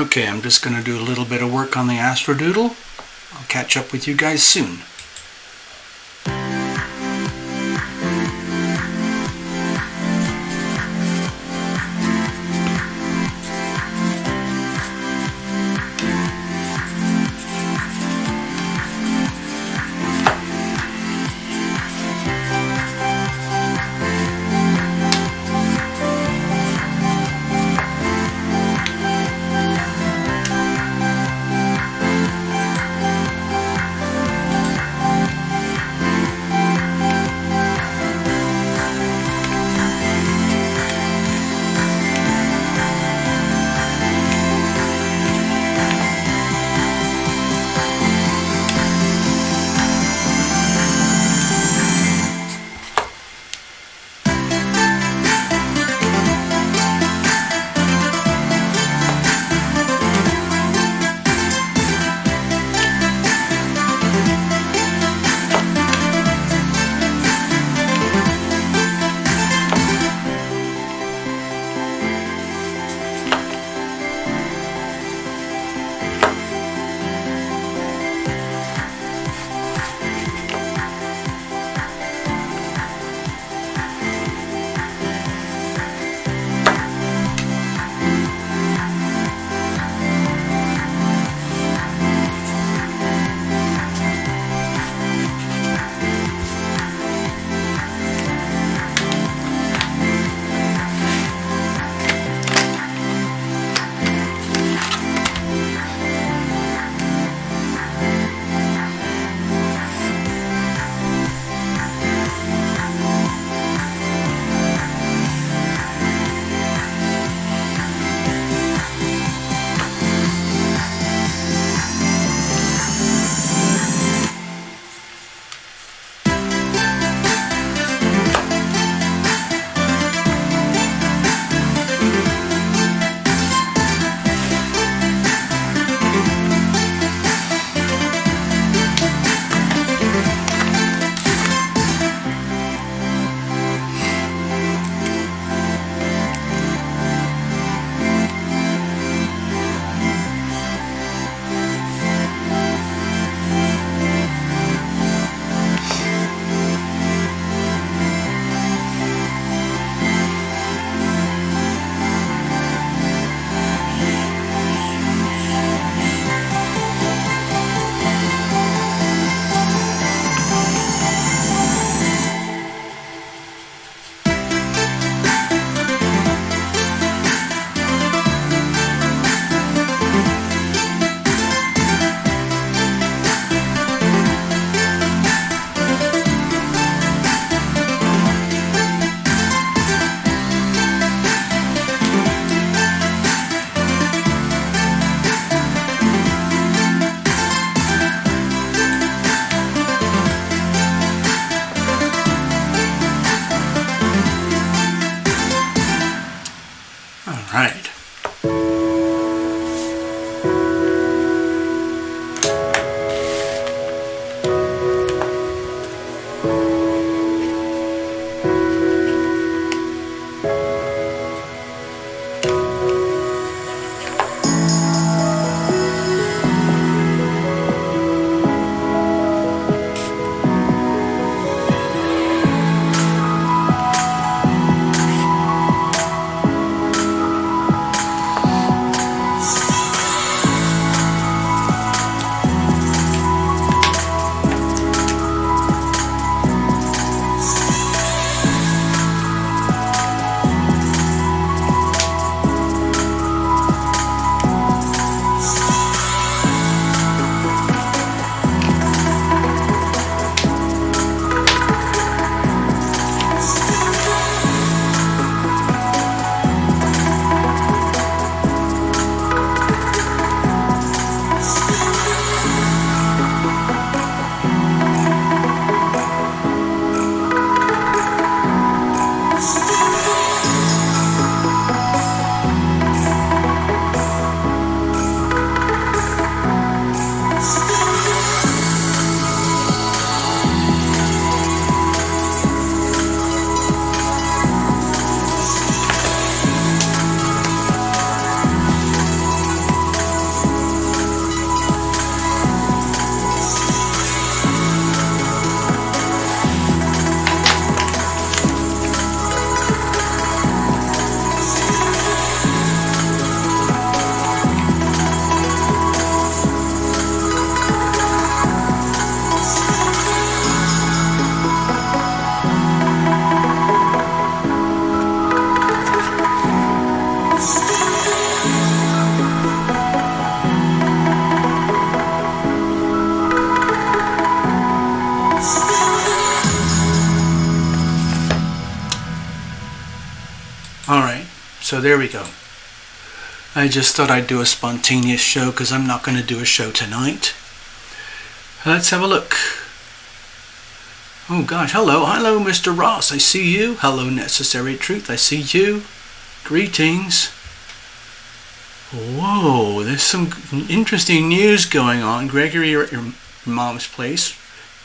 Okay, I'm just going to do a little bit of work on the astrodoodle. I'll catch up with you guys soon. So there we go. I just thought I'd do a spontaneous show because I'm not going to do a show tonight. Let's have a look. Oh gosh, hello Mr. Ross, I see you. Hello Necessary Truth, I see you. Greetings. Whoa, there's some interesting news going on. Gregory, you're at your mom's place.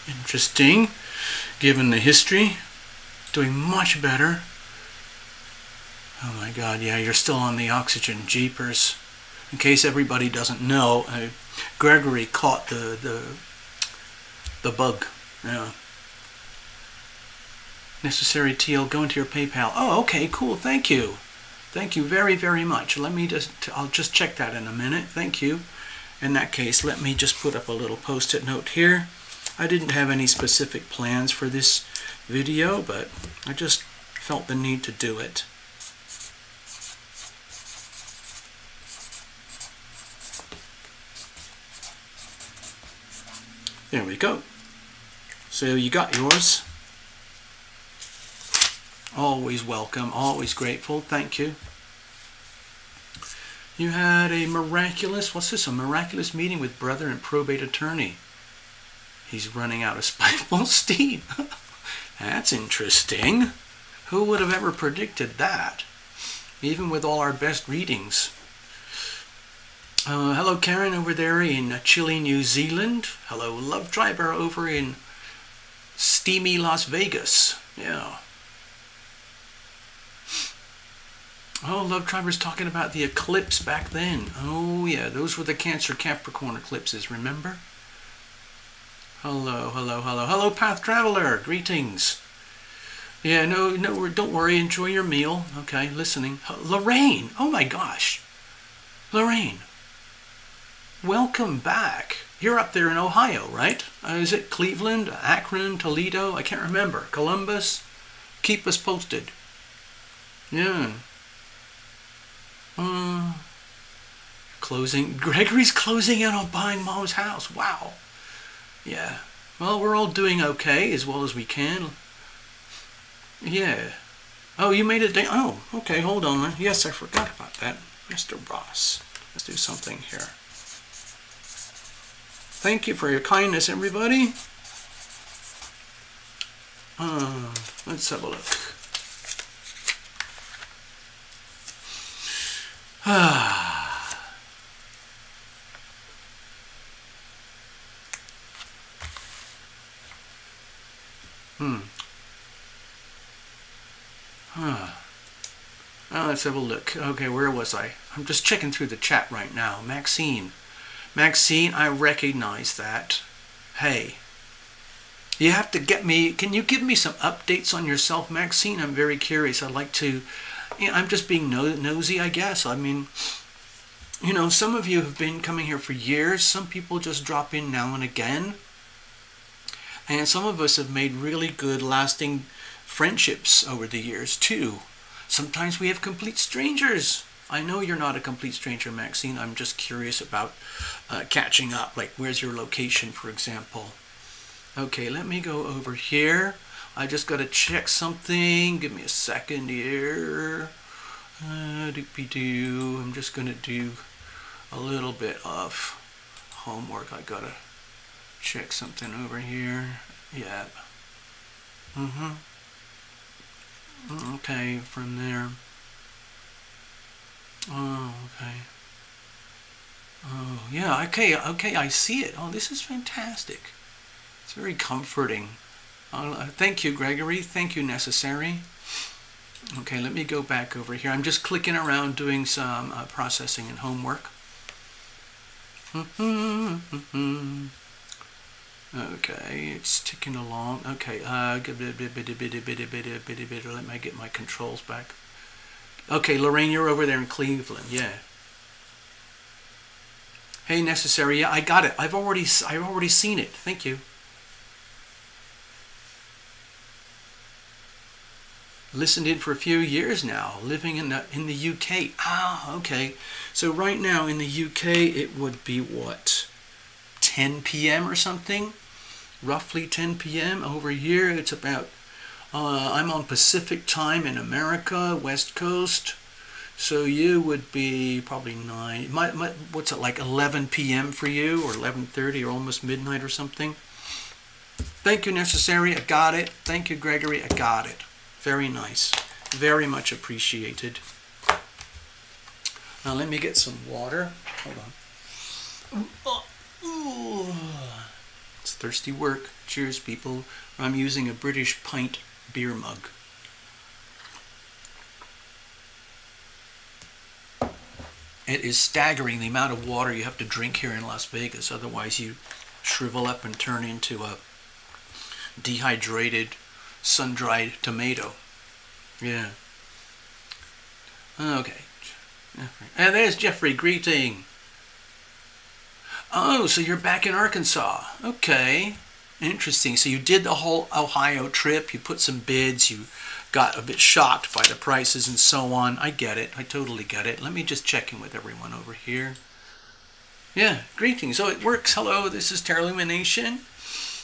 Interesting, given the history. Doing much better. Oh my god, yeah, you're still on the oxygen. Jeepers. In case everybody doesn't know, Gregory caught the bug. Yeah. Necessary TL, go into your PayPal. Oh, okay, cool, thank you. Thank you very, very much. I'll just check that in a minute. Thank you. In that case, let me just put up a little post-it note here. I didn't have any specific plans for this video, but I just felt the need to do it. There we go. So you got yours. Always welcome, always grateful. Thank you. You had a miraculous, what's this? A miraculous meeting with brother and probate attorney. He's running out of spiteful steam. That's interesting. Who would have ever predicted that? Even with all our best readings. Hello Karen over there in chilly New Zealand. Hello Love Driver over in steamy Las Vegas. Yeah. Oh, Love Driver's talking about the eclipse back then. Oh yeah, those were the Cancer Capricorn eclipses, remember? Hello, hello, hello. Hello Path Traveler, greetings. Yeah, no, don't worry, enjoy your meal. Okay, listening. Lorraine, oh my gosh. Lorraine. Welcome back. You're up there in Ohio, right? Is it Cleveland, Akron, Toledo? I can't remember. Columbus? Keep us posted. Yeah. Gregory's closing in on buying Mom's house. Wow. Yeah. Well, we're all doing okay as well as we can. Yeah. Oh, you made it. Oh, okay. Hold on. Yes, I forgot about that. Mr. Ross. Let's do something here. Thank you for your kindness, everybody. Let's have a look. Let's have a look. Okay, where was I? I'm just checking through the chat right now. Maxine, I recognize that. Hey, you have to get me. Can you give me some updates on yourself, Maxine? I'm very curious. I'd like to. I'm just being nosy, I guess. I mean, you know, some of you have been coming here for years. Some people just drop in now and again. And some of us have made really good, lasting friendships over the years, too. Sometimes we have complete strangers. I know you're not a complete stranger, Maxine. I'm just curious about catching up. Like, where's your location, for example? Okay, let me go over here. I just got to check something. Give me a second here. I'm just going to do a little bit of homework. I got to check something over here. Yeah. Okay, from there. Oh, okay. Oh, yeah, okay, I see it. Oh, this is fantastic. It's very comforting. Thank you, Gregory. Thank you, Necessary. Okay, let me go back over here. I'm just clicking around doing some processing and homework. Okay, it's ticking along. Okay, let me get my controls back. Okay, Lorraine, you're over there in Cleveland. Yeah. Hey, Necessary. Yeah, I got it. I've already seen it. Thank you. Listened in for a few years now, living in the UK. Ah, okay. So right now in the UK, it would be what, 10 p.m. or something? Roughly 10 p.m. Over here, it's about. I'm on Pacific time in America, West Coast. So you would be probably 9. What's it, like 11 p.m. for you, or 11:30, or almost midnight or something? Thank you, Necessary. I got it. Thank you, Gregory. I got it. Very nice. Very much appreciated. Now let me get some water. Hold on. It's thirsty work. Cheers, people. I'm using a British pint beer mug. It is staggering the amount of water you have to drink here in Las Vegas. Otherwise, you shrivel up and turn into a dehydrated, sun-dried tomato. Yeah. Okay. And there's Jeffrey. Greeting. Oh, so you're back in Arkansas. Okay. Interesting. So you did the whole Ohio trip. You put some bids. You got a bit shocked by the prices and so on. I get it. I totally get it. Let me just check in with everyone over here. Yeah, greetings. So it works. Hello, this is Lumination.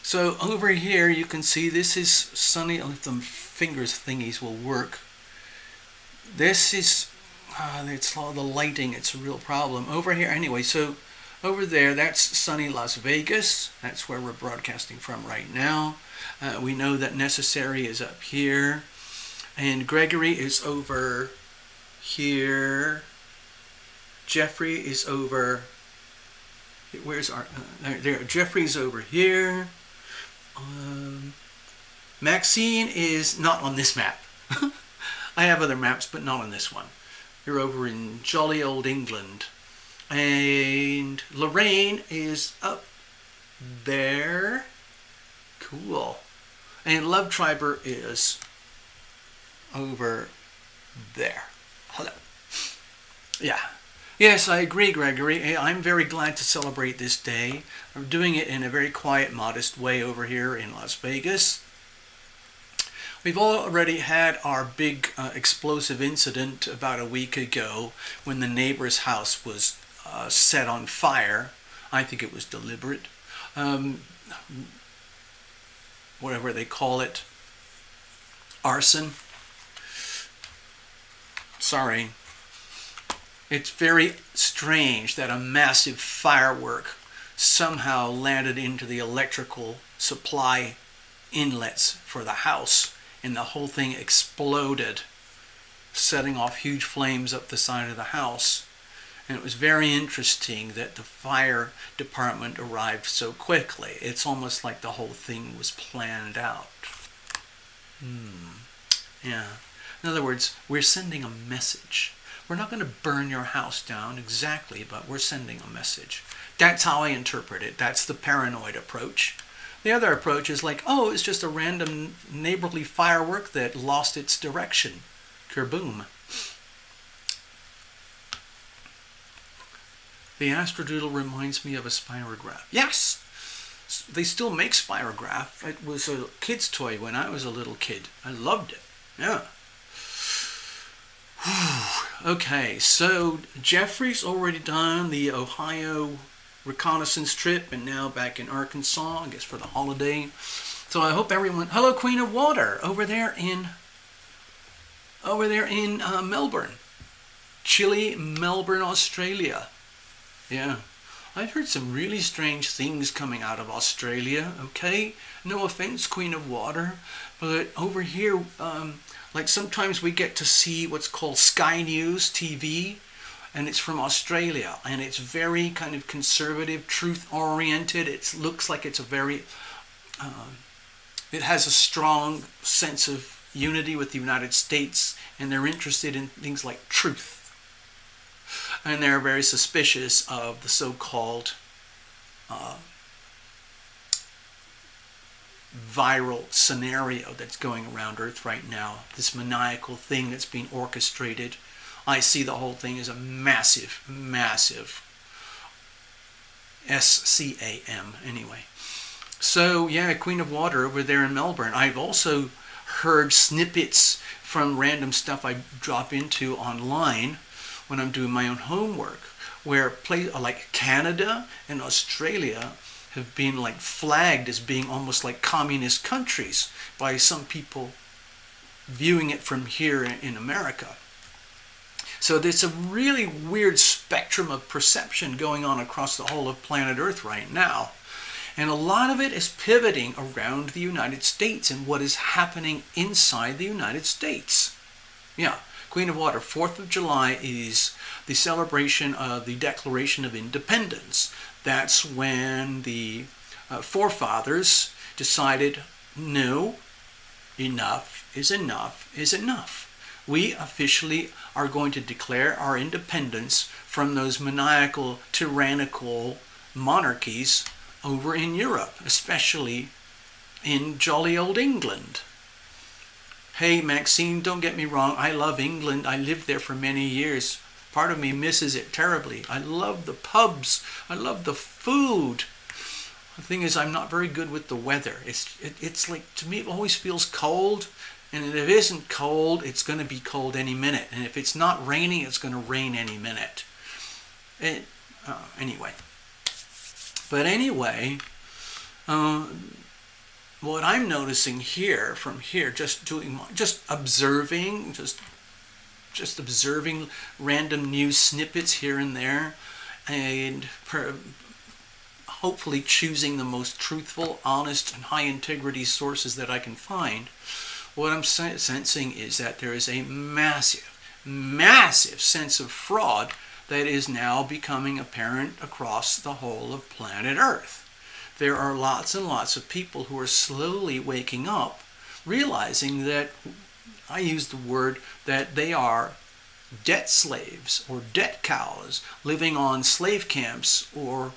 So over here you can see this is sunny. If the fingers thingies will work. This is, it's all the lighting. It's a real problem. Over here, anyway, so over there, that's sunny Las Vegas. That's where we're broadcasting from right now. We know that Necessary is up here. And Gregory is over here. Jeffrey is over. Where's our? There. Jeffrey's over here. Maxine is not on this map. I have other maps, but not on this one. You're over in jolly old England. And Lorraine is up there. Cool. And Love Triber is over there. Hello. Yeah. Yes, I agree, Gregory. I'm very glad to celebrate this day. I'm doing it in a very quiet, modest way over here in Las Vegas. We've already had our big explosive incident about a week ago when the neighbor's house was set on fire. I think it was deliberate. Whatever they call it. Arson. Sorry. It's very strange that a massive firework somehow landed into the electrical supply inlets for the house, and the whole thing exploded, setting off huge flames up the side of the house. And it was very interesting that the fire department arrived so quickly. It's almost like the whole thing was planned out. Yeah. In other words, we're sending a message. We're not going to burn your house down exactly, but we're sending a message. That's how I interpret it. That's the paranoid approach. The other approach is like, oh, it's just a random neighborly firework that lost its direction. KABOOM. The astrodoodle reminds me of a spirograph. Yes! They still make spirograph. It was a kid's toy when I was a little kid. I loved it. Yeah. Okay, so Jeffrey's already done the Ohio reconnaissance trip and now back in Arkansas, I guess for the holiday. So I hope everyone... Hello, Queen of Water, over there in Melbourne. Chilly, Melbourne, Australia. Yeah. I've heard some really strange things coming out of Australia, okay? No offense, Queen of Water, but over here, like sometimes we get to see what's called Sky News TV, and it's from Australia, and it's very kind of conservative, truth-oriented. It looks like it's a very, it has a strong sense of unity with the United States, and they're interested in things like truth. And they're very suspicious of the so-called viral scenario that's going around Earth right now. This maniacal thing that's being orchestrated. I see the whole thing as a massive, massive SCAM anyway. So yeah, Queen of Water over there in Melbourne. I've also heard snippets from random stuff I drop into online when I'm doing my own homework, where places like Canada and Australia have been like flagged as being almost like communist countries by some people viewing it from here in America. So there's a really weird spectrum of perception going on across the whole of planet Earth right now. And a lot of it is pivoting around the United States and what is happening inside the United States. Yeah, Queen of Water, 4th of July is the celebration of the Declaration of Independence. That's when the forefathers decided, no, enough is enough is enough. We officially are going to declare our independence from those maniacal, tyrannical monarchies over in Europe, especially in jolly old England. Hey, Maxine, don't get me wrong. I love England. I lived there for many years. Part of me misses it terribly. I love the pubs. I love the food. The thing is, I'm not very good with the weather. It's like, to me, it always feels cold. And if it isn't cold, it's going to be cold any minute. And if it's not raining, it's going to rain any minute. Anyway. But anyway, what I'm noticing here, from here, just observing random news snippets here and there, and hopefully choosing the most truthful, honest, and high integrity sources that I can find. What I'm sensing is that there is a massive, massive sense of fraud that is now becoming apparent across the whole of planet Earth. There are lots and lots of people who are slowly waking up, realizing that, I use the word, that they are debt slaves or debt cows living on slave camps or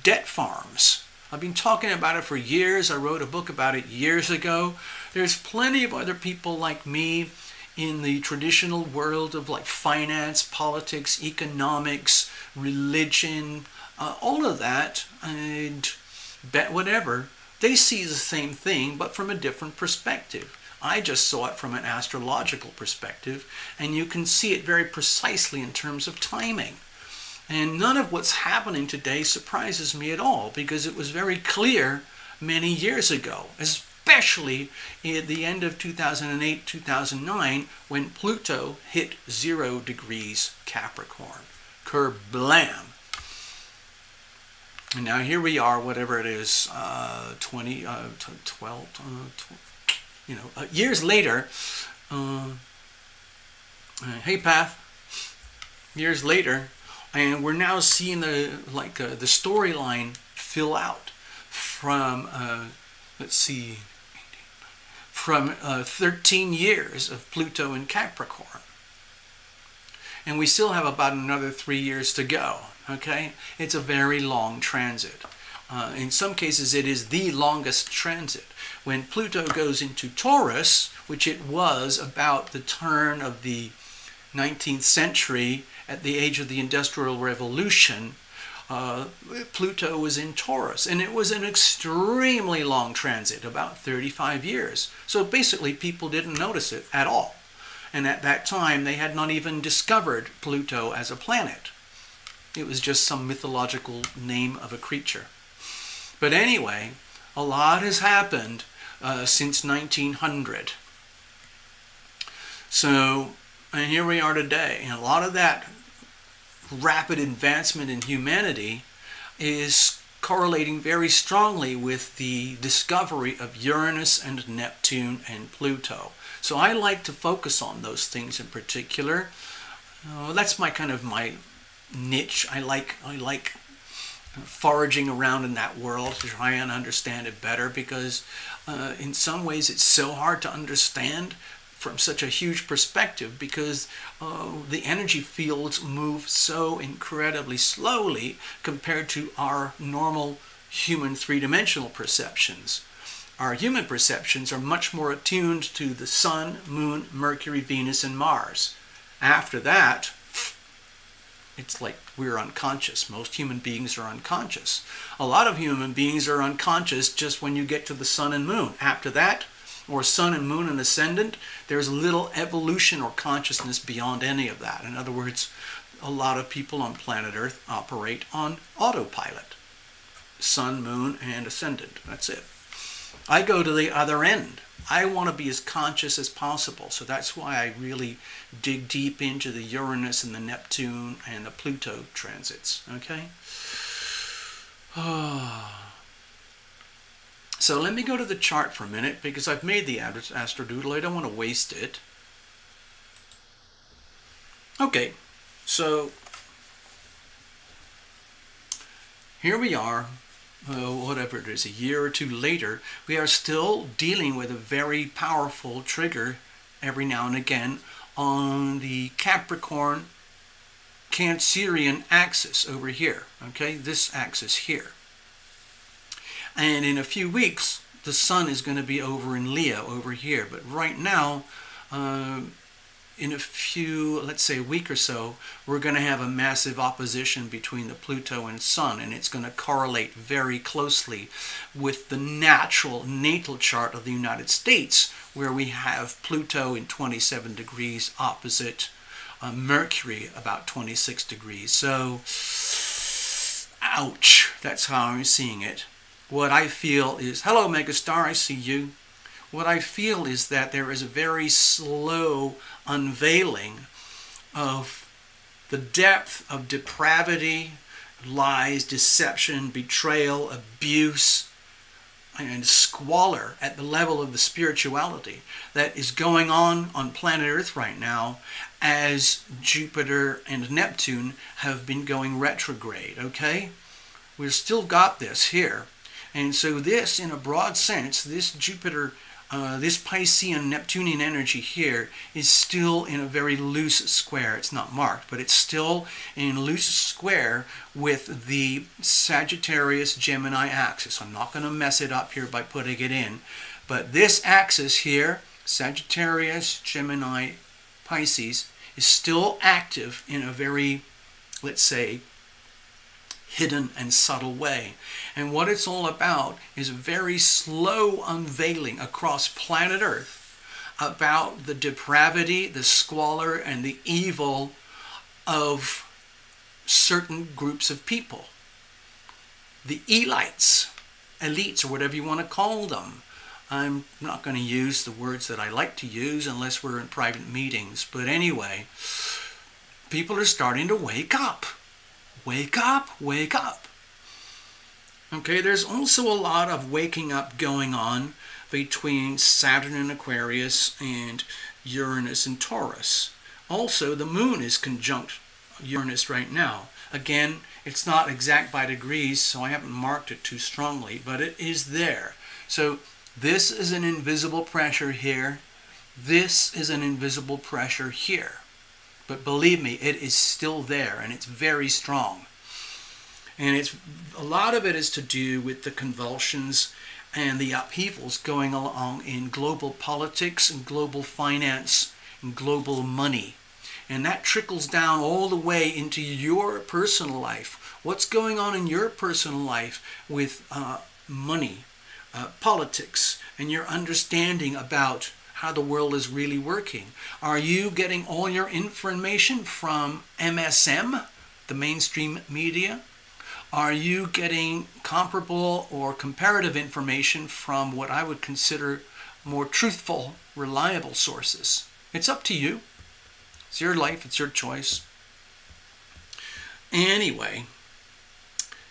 debt farms. I've been talking about it for years. I wrote a book about it years ago. There's plenty of other people like me in the traditional world of like finance, politics, economics, religion, all of that, and whatever. They see the same thing, but from a different perspective. I just saw it from an astrological perspective, and you can see it very precisely in terms of timing. And none of what's happening today surprises me at all, because it was very clear many years ago, especially at the end of 2008, 2009, when Pluto hit 0 degrees Capricorn. Kerblam! And now here we are, whatever it is, 12, years later. Hey, Path. Years later. And we're now seeing the storyline fill out from, from 13 years of Pluto in Capricorn. And we still have about another 3 years to go, okay? It's a very long transit. In some cases, it is the longest transit. When Pluto goes into Taurus, which it was about the turn of the 19th century, at the age of the Industrial Revolution, Pluto was in Taurus, and it was an extremely long transit, about 35 years. So basically, people didn't notice it at all. And at that time, they had not even discovered Pluto as a planet. It was just some mythological name of a creature. But anyway, a lot has happened since 1900. So, and here we are today, and a lot of that rapid advancement in humanity is correlating very strongly with the discovery of Uranus and Neptune and Pluto. So I like to focus on those things in particular. That's my niche. I like foraging around in that world to try and understand it better, because in some ways it's so hard to understand from such a huge perspective, because the energy fields move so incredibly slowly compared to our normal human three-dimensional perceptions. Our human perceptions are much more attuned to the Sun, Moon, Mercury, Venus, and Mars. After that, it's like we're unconscious. Most human beings are unconscious. A lot of human beings are unconscious just when you get to the Sun and Moon. After that, or Sun and Moon and Ascendant, there's little evolution or consciousness beyond any of that. In other words, a lot of people on planet Earth operate on autopilot. Sun, Moon, and Ascendant. That's it. I go to the other end. I want to be as conscious as possible. So that's why I really dig deep into the Uranus and the Neptune and the Pluto transits. Okay? So let me go to the chart for a minute because I've made the astrodoodle. I don't want to waste it. Okay, so here we are, whatever it is, a year or two later. We are still dealing with a very powerful trigger every now and again on the Capricorn Cancerian axis over here. Okay, this axis here. And in a few weeks, the sun is going to be over in Leo over here. But right now, in a few, let's say a week or so, we're going to have a massive opposition between the Pluto and Sun, and it's going to correlate very closely with the natural natal chart of the United States, where we have Pluto in 27 degrees opposite Mercury about 26 degrees. So, ouch, that's how I'm seeing it. What I feel is, hello Megastar, I see you. What I feel is that there is a very slow unveiling of the depth of depravity, lies, deception, betrayal, abuse, and squalor at the level of the spirituality that is going on planet Earth right now as Jupiter and Neptune have been going retrograde, okay? We've still got this here. And so this, in a broad sense, this Jupiter, this Piscean Neptunian energy here is still in a very loose square. It's not marked, but it's still in loose square with the Sagittarius Gemini axis. I'm not going to mess it up here by putting it in. But this axis here, Sagittarius Gemini Pisces, is still active in a very, let's say, hidden and subtle way. And what it's all about is a very slow unveiling across planet Earth about the depravity, the squalor, and the evil of certain groups of people. The elites, or whatever you want to call them. I'm not going to use the words that I like to use unless we're in private meetings. But anyway, people are starting to wake up. Wake up, wake up. Okay, there's also a lot of waking up going on between Saturn and Aquarius and Uranus and Taurus. Also, the moon is conjunct Uranus right now. Again, it's not exact by degrees, so I haven't marked it too strongly, but it is there. So this is an invisible pressure here. This is an invisible pressure here. But believe me, it is still there, and it's very strong. And a lot of it is to do with the convulsions and the upheavals going along in global politics and global finance and global money. And that trickles down all the way into your personal life. What's going on in your personal life with money, politics, and your understanding about how the world is really working? Are you getting all your information from MSM, the mainstream media? Are you getting comparable or comparative information from what I would consider more truthful, reliable sources? It's up to you. It's your life, it's your choice. Anyway,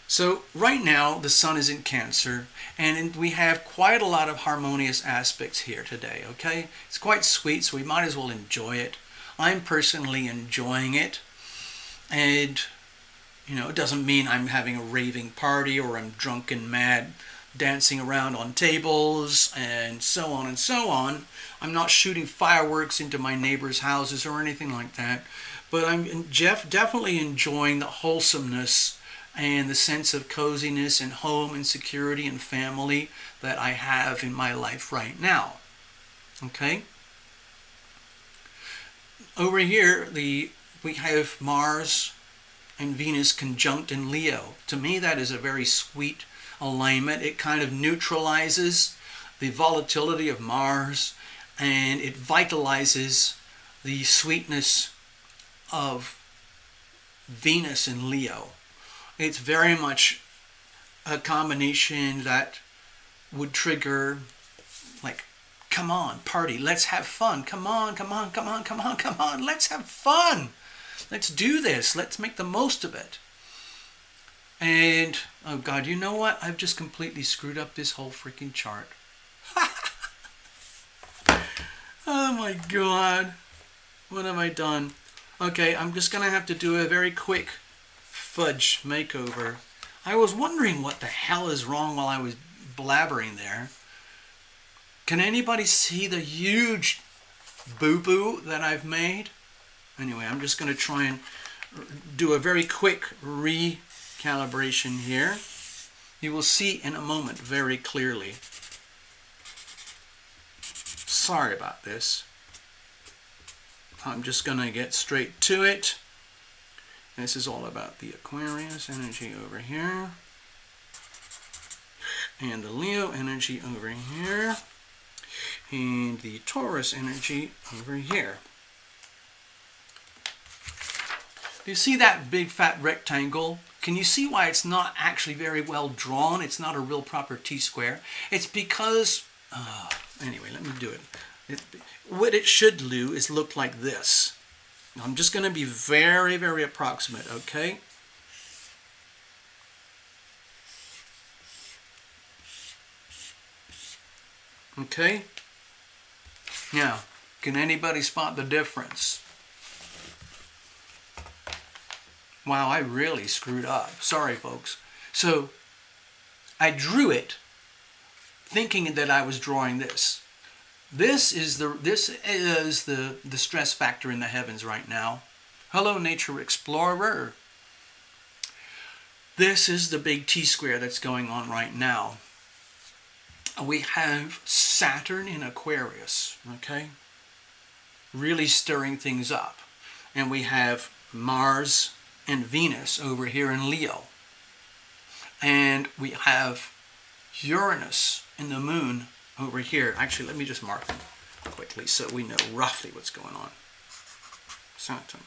so right now the sun is in Cancer, and we have quite a lot of harmonious aspects here today, okay? It's quite sweet, so we might as well enjoy it. I'm personally enjoying it, and it doesn't mean I'm having a raving party or I'm drunk and mad dancing around on tables and so on and so on. I'm not shooting fireworks into my neighbors' houses or anything like that, but I'm definitely enjoying the wholesomeness and the sense of coziness and home and security and family that I have in my life right now. Okay? Over here, we have Mars and Venus conjunct in Leo. To me, that is a very sweet alignment. It kind of neutralizes the volatility of Mars, and it vitalizes the sweetness of Venus in Leo. It's very much a combination that would trigger like Come on, party. Let's have fun. Come on, come on, come on, come on, come on. Let's have fun. Let's do this. Let's make the most of it. And, oh God, you know what? I've just completely screwed up this whole freaking chart. Oh my God. What have I done? Okay, I'm just going to have to do a very quick fudge makeover. I was wondering what the hell is wrong while I was blabbering there. Can anybody see the huge boo-boo that I've made? Anyway, I'm just going to try and do a very quick recalibration here. You will see in a moment very clearly. Sorry about this. I'm just going to get straight to it. This is all about the Aquarius energy over here. And the Leo energy over here. And the Taurus energy over here. Do you see that big fat rectangle? Can you see why it's not actually very well drawn? It's not a real proper T-square. It's because... anyway, let me do it. What it should do is look like this. I'm just going to be very, very approximate, okay? Okay? Now, can anybody spot the difference? Wow, I really screwed up. Sorry, folks. So, I drew it thinking that I was drawing this. This is the stress factor in the heavens right now. Hello, Nature Explorer. This is the big T-square that's going on right now. We have Saturn in Aquarius, okay? Really stirring things up. And we have Mars and Venus over here in Leo. And we have Uranus and the Moon over here. Actually, let me just mark them quickly so we know roughly what's going on. Saturn.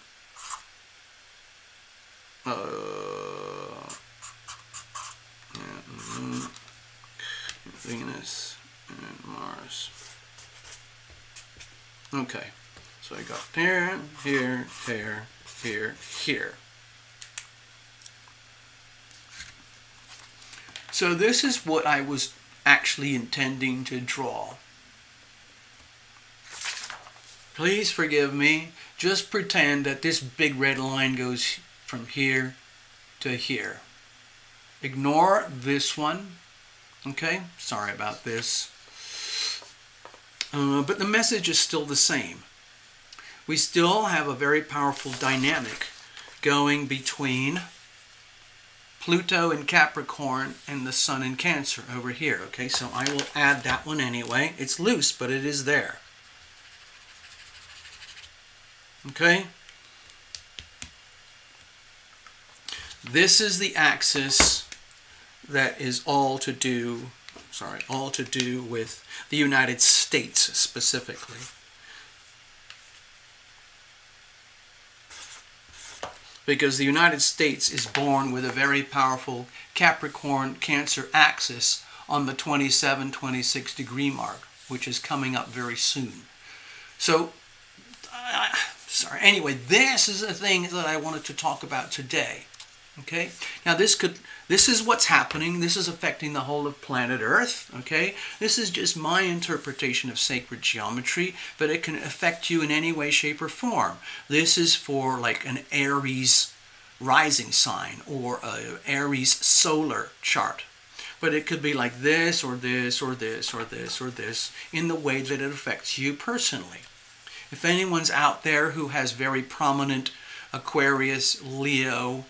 Venus and Mars. Okay, so I got there, here, there, here, here. So this is what I was actually intending to draw. Please forgive me. Just pretend that this big red line goes from here to here. Ignore this one. Okay? Sorry about this. But the message is still the same. We still have a very powerful dynamic going between Pluto in Capricorn and the Sun in Cancer over here. Okay, so I will add that one anyway. It's loose, but it is there. Okay? This is the axis that is all to do with the United States specifically. Because the United States is born with a very powerful Capricorn-Cancer axis on the 27-26 degree mark, which is coming up very soon. So, sorry. Anyway, this is the thing that I wanted to talk about today. Okay? Now, this is what's happening. This is affecting the whole of planet Earth. Okay? This is just my interpretation of sacred geometry, but it can affect you in any way, shape, or form. This is for like an Aries rising sign or an Aries solar chart. But it could be like this or this or this or this or this in the way that it affects you personally. If anyone's out there who has very prominent Aquarius, Leo,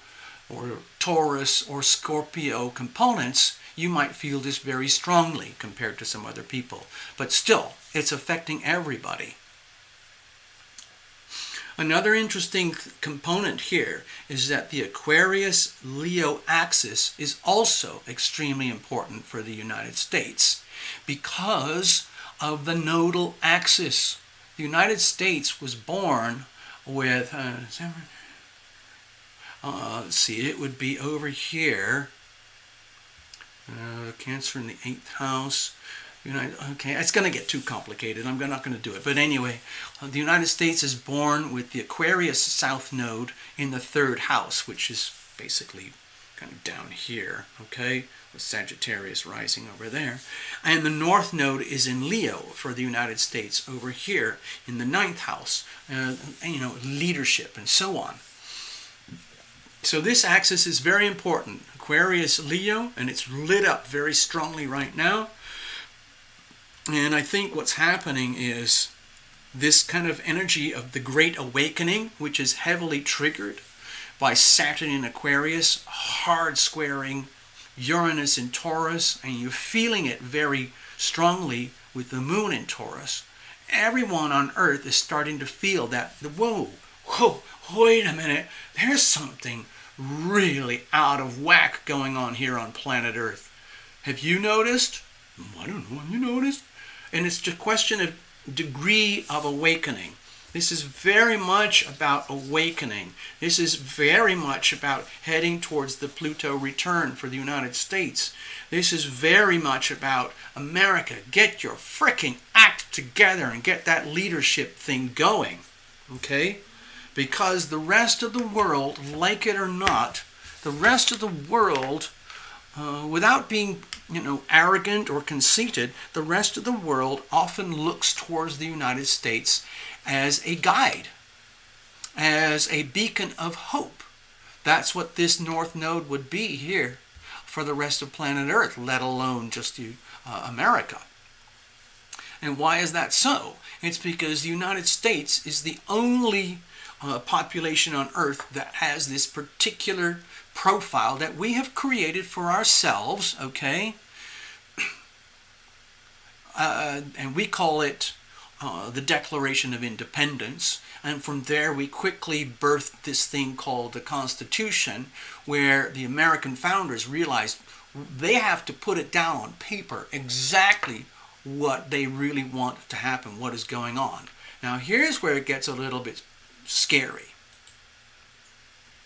or Taurus or Scorpio components, you might feel this very strongly compared to some other people. But still, it's affecting everybody. Another interesting component here is that the Aquarius-Leo axis is also extremely important for the United States because of the nodal axis. The United States was born with... let's see, it would be over here. Cancer in the 8th house. Okay, it's going to get too complicated. I'm not going to do it. But anyway, the United States is born with the Aquarius South Node in the third house, which is basically kind of down here, okay, with Sagittarius rising over there. And the North Node is in Leo for the United States over here in the ninth house, leadership and so on. So this axis is very important. Aquarius, Leo, and it's lit up very strongly right now. And I think what's happening is this kind of energy of the Great Awakening, which is heavily triggered by Saturn in Aquarius, hard squaring Uranus in Taurus, and you're feeling it very strongly with the Moon in Taurus. Everyone on Earth is starting to feel that, whoa, wait a minute, there's something really out of whack going on here on planet Earth. Have you noticed? I don't know, have you noticed? And it's just a question of degree of awakening. This is very much about awakening. This is very much about heading towards the Pluto return for the United States. This is very much about America. Get your frickin' act together and get that leadership thing going. Okay? Because the rest of the world, like it or not, the rest of the world, without being arrogant or conceited, the rest of the world often looks towards the United States as a guide, as a beacon of hope. That's what this North Node would be here for the rest of planet Earth, let alone just America. And why is that so? It's because the United States is the only population on Earth that has this particular profile that we have created for ourselves, okay? And we call it the Declaration of Independence, and from there we quickly birthed this thing called the Constitution, where the American founders realized they have to put it down on paper exactly what they really want to happen, what is going on. Now here's where it gets a little bit scary.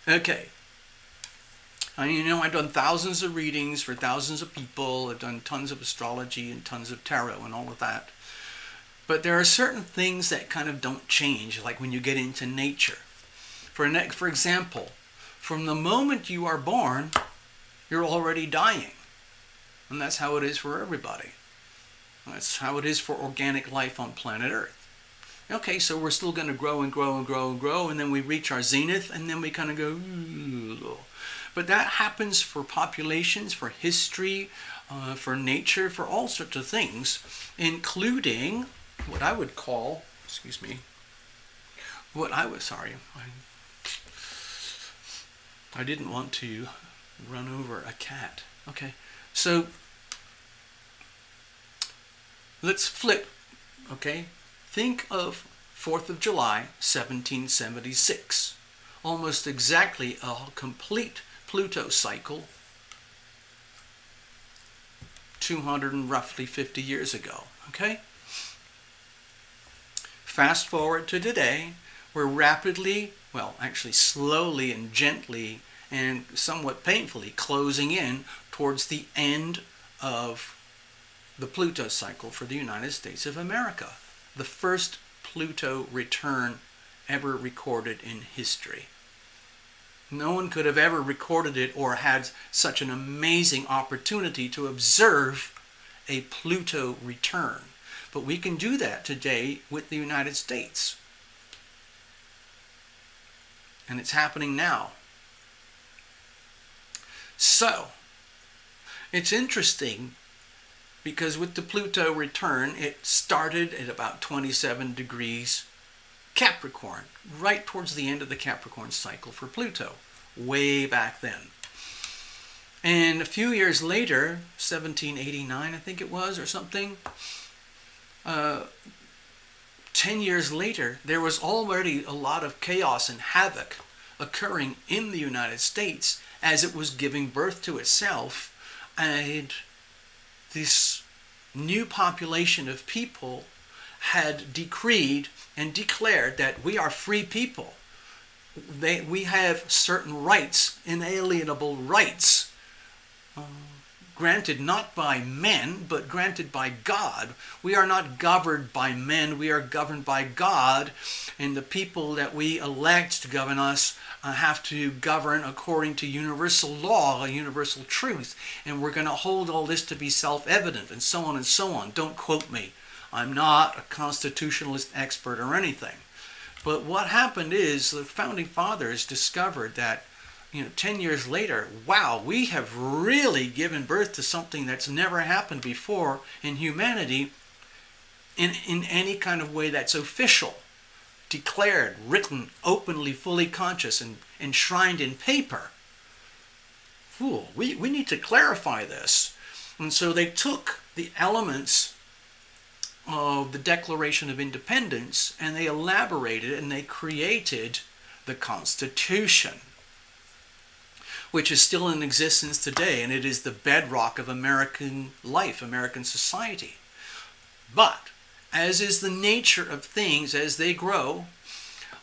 Okay. I've done thousands of readings for thousands of people. I've done tons of astrology and tons of tarot and all of that. But there are certain things that kind of don't change, like when you get into nature. For example, from the moment you are born, you're already dying. And that's how it is for everybody. That's how it is for organic life on planet Earth. Okay, so we're still going to grow and grow and grow and grow, and then we reach our zenith, and then we kind of go, ooh. But that happens for populations, for history, for nature, for all sorts of things, including what I would call, I didn't want to run over a cat. Okay, so let's flip, okay? Think of 4th of July, 1776. Almost exactly a complete Pluto cycle 250 years ago, okay? Fast forward to today, we're slowly and gently and somewhat painfully closing in towards the end of the Pluto cycle for the United States of America. The first Pluto return ever recorded in history. No one could have ever recorded it or had such an amazing opportunity to observe a Pluto return. But we can do that today with the United States. And it's happening now. So, it's interesting because with the Pluto return, it started at about 27 degrees Capricorn, right towards the end of the Capricorn cycle for Pluto, way back then. And a few years later, 1789 I think it was, or something, 10 years later, there was already a lot of chaos and havoc occurring in the United States as it was giving birth to itself, and this new population of people had decreed and declared that we are free people. We have certain rights, inalienable rights, granted not by men, but granted by God. We are not governed by men, we are governed by God, and the people that we elect to govern us have to govern according to universal law, a universal truth, and we're going to hold all this to be self-evident, and so on and so on. Don't quote me. I'm not a constitutionalist expert or anything. But what happened is the Founding Fathers discovered that 10 years later, wow, we have really given birth to something that's never happened before in humanity in any kind of way that's official, declared, written, openly, fully conscious, and enshrined in paper. Fool, we need to clarify this. And so they took the elements of the Declaration of Independence and they elaborated and they created the Constitution, which is still in existence today, and it is the bedrock of American life, American society. But, as is the nature of things, as they grow,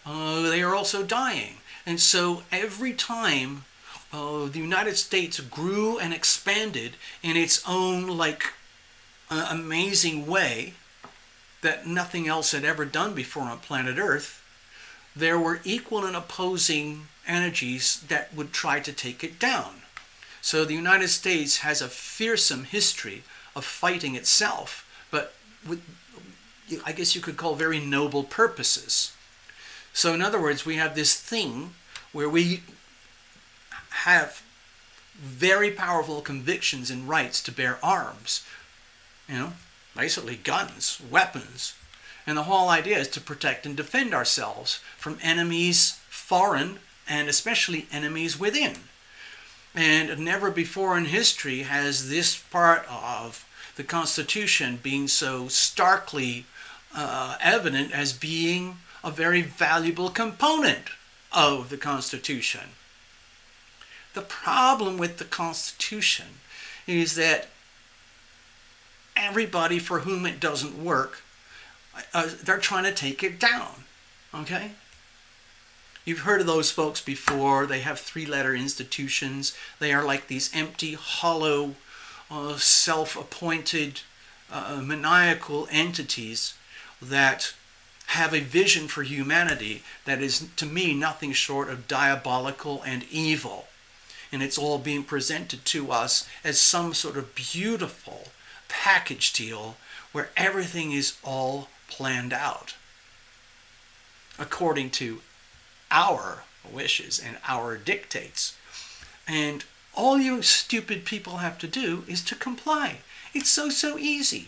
they are also dying. And so every time the United States grew and expanded in its own amazing way that nothing else had ever done before on planet Earth, there were equal and opposing energies that would try to take it down. So the United States has a fearsome history of fighting itself, but with, I guess you could call, very noble purposes. So in other words, we have this thing where we have very powerful convictions and rights to bear arms. Basically guns, weapons. And the whole idea is to protect and defend ourselves from enemies foreign and especially enemies within. And never before in history has this part of the Constitution been so starkly evident as being a very valuable component of the Constitution. The problem with the Constitution is that everybody for whom it doesn't work, they're trying to take it down. Okay? You've heard of those folks before. They have three-letter institutions. They are like these empty, hollow, self-appointed, maniacal entities that have a vision for humanity that is, to me, nothing short of diabolical and evil. And it's all being presented to us as some sort of beautiful package deal where everything is all planned out according to our wishes and our dictates. And all you stupid people have to do is to comply. It's so easy.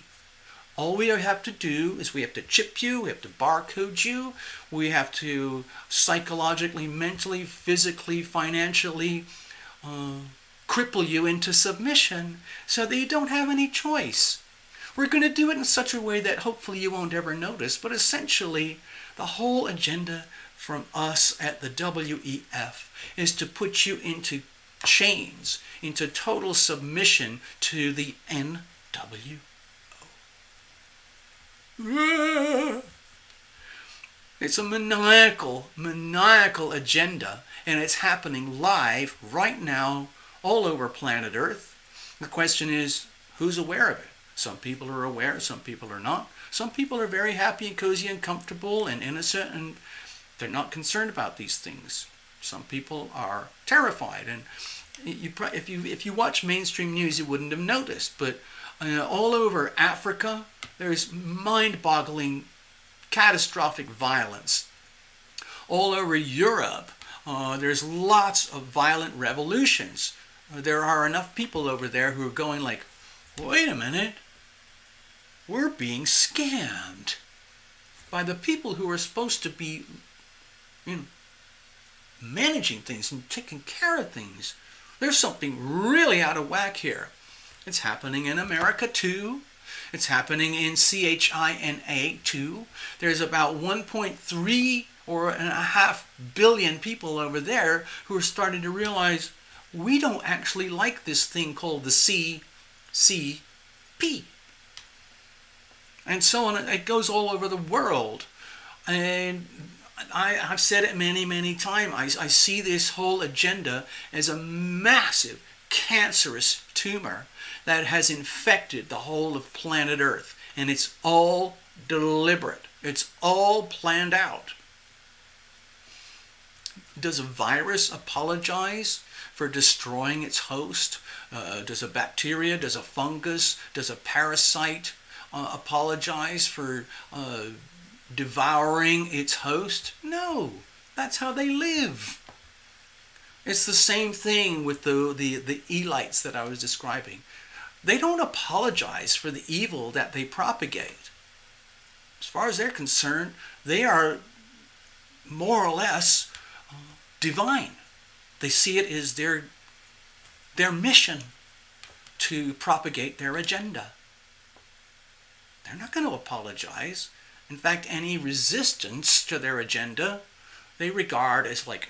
All we have to do is we have to chip you, we have to barcode you, we have to psychologically, mentally, physically, financially cripple you into submission so that you don't have any choice. We're going to do it in such a way that hopefully you won't ever notice, but essentially the whole agenda from us at the WEF is to put you into chains, into total submission to the NWO. It's a maniacal agenda, and it's happening live right now all over planet Earth. The question is, who's aware of it? Some people are aware, some people are not. Some people are very happy and cozy and comfortable and innocent, and they're not concerned about these things. Some people are terrified, and if you watch mainstream news, you wouldn't have noticed, but all over Africa, there's mind-boggling, catastrophic violence. All over Europe, there's lots of violent revolutions. There are enough people over there who are going like, wait a minute, we're being scammed by the people who are supposed to be managing things and taking care of things. There's something really out of whack here. It's happening in America too. It's happening in China too. There's about 1.3 or and a half billion people over there who are starting to realize we don't actually like this thing called the CCP. And so on. It goes all over the world. And I've said it many times. I see this whole agenda as a massive cancerous tumor that has infected the whole of planet Earth. And it's all deliberate. It's all planned out. Does a virus apologize for destroying its host? Does a bacteria, does a fungus, does a parasite apologize for devouring its host? No, that's how they live. It's the same thing with the elites that I was describing. They don't apologize for the evil that they propagate. As far as they're concerned, they are more or less divine. They see it as their mission to propagate their agenda. They're not going to apologize. In fact, any resistance to their agenda, they regard as like,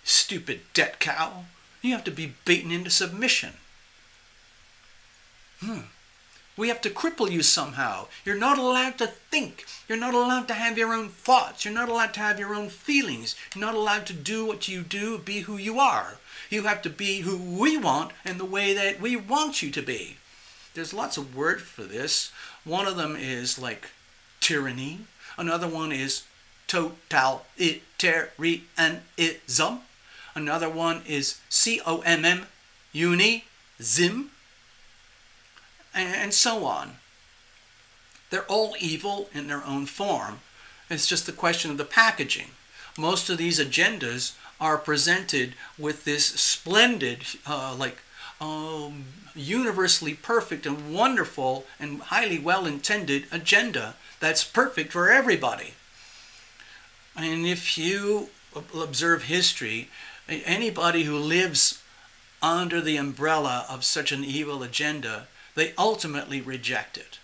stupid debt cow. You have to be beaten into submission. We have to cripple you somehow. You're not allowed to think. You're not allowed to have your own thoughts. You're not allowed to have your own feelings. You're not allowed to do what you do, be who you are. You have to be who we want and the way that we want you to be. There's lots of words for this. One of them is like tyranny. Another one is totalitarianism. Another one is COMM, unizim, and so on. They're all evil in their own form. It's just a question of the packaging. Most of these agendas are presented with this splendid, universally perfect and wonderful and highly well-intended agenda that's perfect for everybody. And if you observe history, anybody who lives under the umbrella of such an evil agenda, they ultimately reject it.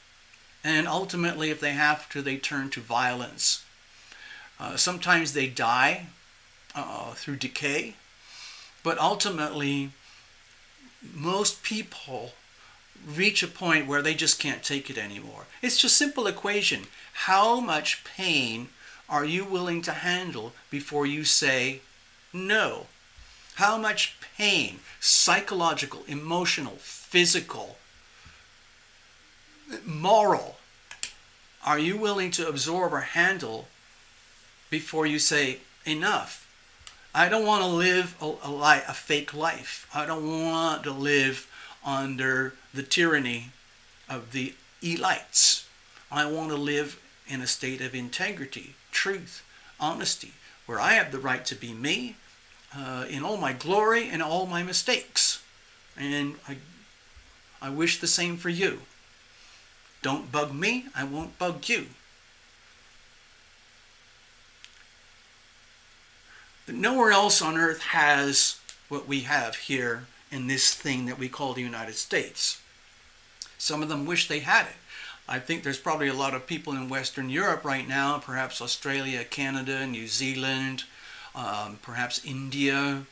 And ultimately, if they have to, they turn to violence. Sometimes they die through decay, but ultimately, most people reach a point where they just can't take it anymore. It's just a simple equation. How much pain are you willing to handle before you say no? How much pain, psychological, emotional, physical, moral, are you willing to absorb or handle before you say enough? I don't want to live a fake life. I don't want to live under the tyranny of the elites. I want to live in a state of integrity, truth, honesty, where I have the right to be me in all my glory and all my mistakes. And I wish the same for you. Don't bug me, I won't bug you. Nowhere else on earth has what we have here in this thing that we call the United States. Some of them wish they had it. I think there's probably a lot of people in Western Europe right now, perhaps Australia, Canada, New Zealand, perhaps India,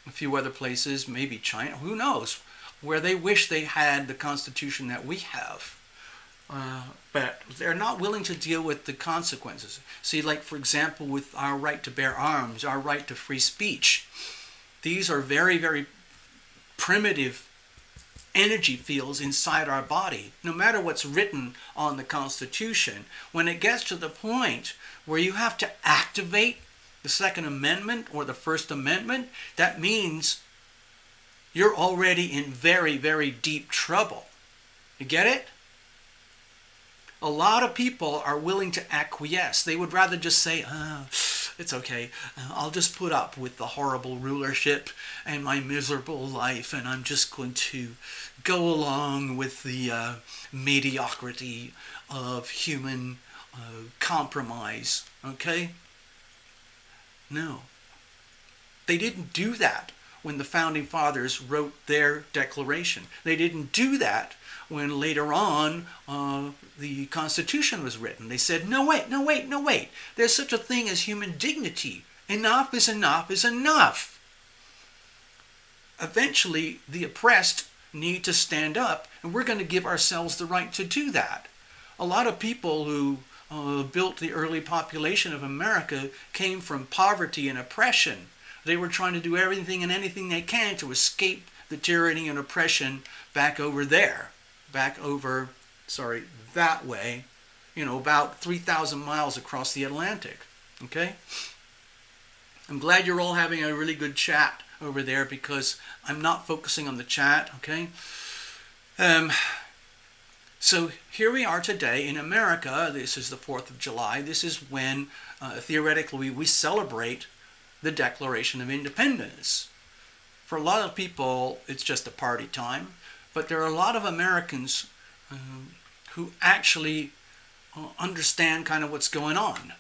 a few other places, maybe China, who knows, where they wish they had the Constitution that we have. But they're not willing to deal with the consequences. See, like, for example, with our right to bear arms, our right to free speech, these are very, very primitive energy fields inside our body. No matter what's written on the Constitution, when it gets to the point where you have to activate the Second Amendment or the First Amendment, that means you're already in very, very deep trouble. You get it? A lot of people are willing to acquiesce. They would rather just say, it's okay. I'll just put up with the horrible rulership and my miserable life, and I'm just going to go along with the mediocrity of human compromise. Okay? No. They didn't do that when the Founding Fathers wrote their Declaration. They didn't do that when later on the Constitution was written. They said, no, wait. There's such a thing as human dignity. Enough is enough is enough. Eventually, the oppressed need to stand up, and we're going to give ourselves the right to do that. A lot of people who built the early population of America came from poverty and oppression. They were trying to do everything and anything they can to escape the tyranny and oppression back over there, that way, about 3,000 miles across the Atlantic. Okay? I'm glad you're all having a really good chat over there because I'm not focusing on the chat. Okay? So here we are today in America. This is the 4th of July. This is when, theoretically, we celebrate the Declaration of Independence. For a lot of people, it's just a party time. But there are a lot of Americans who actually understand kind of what's going on.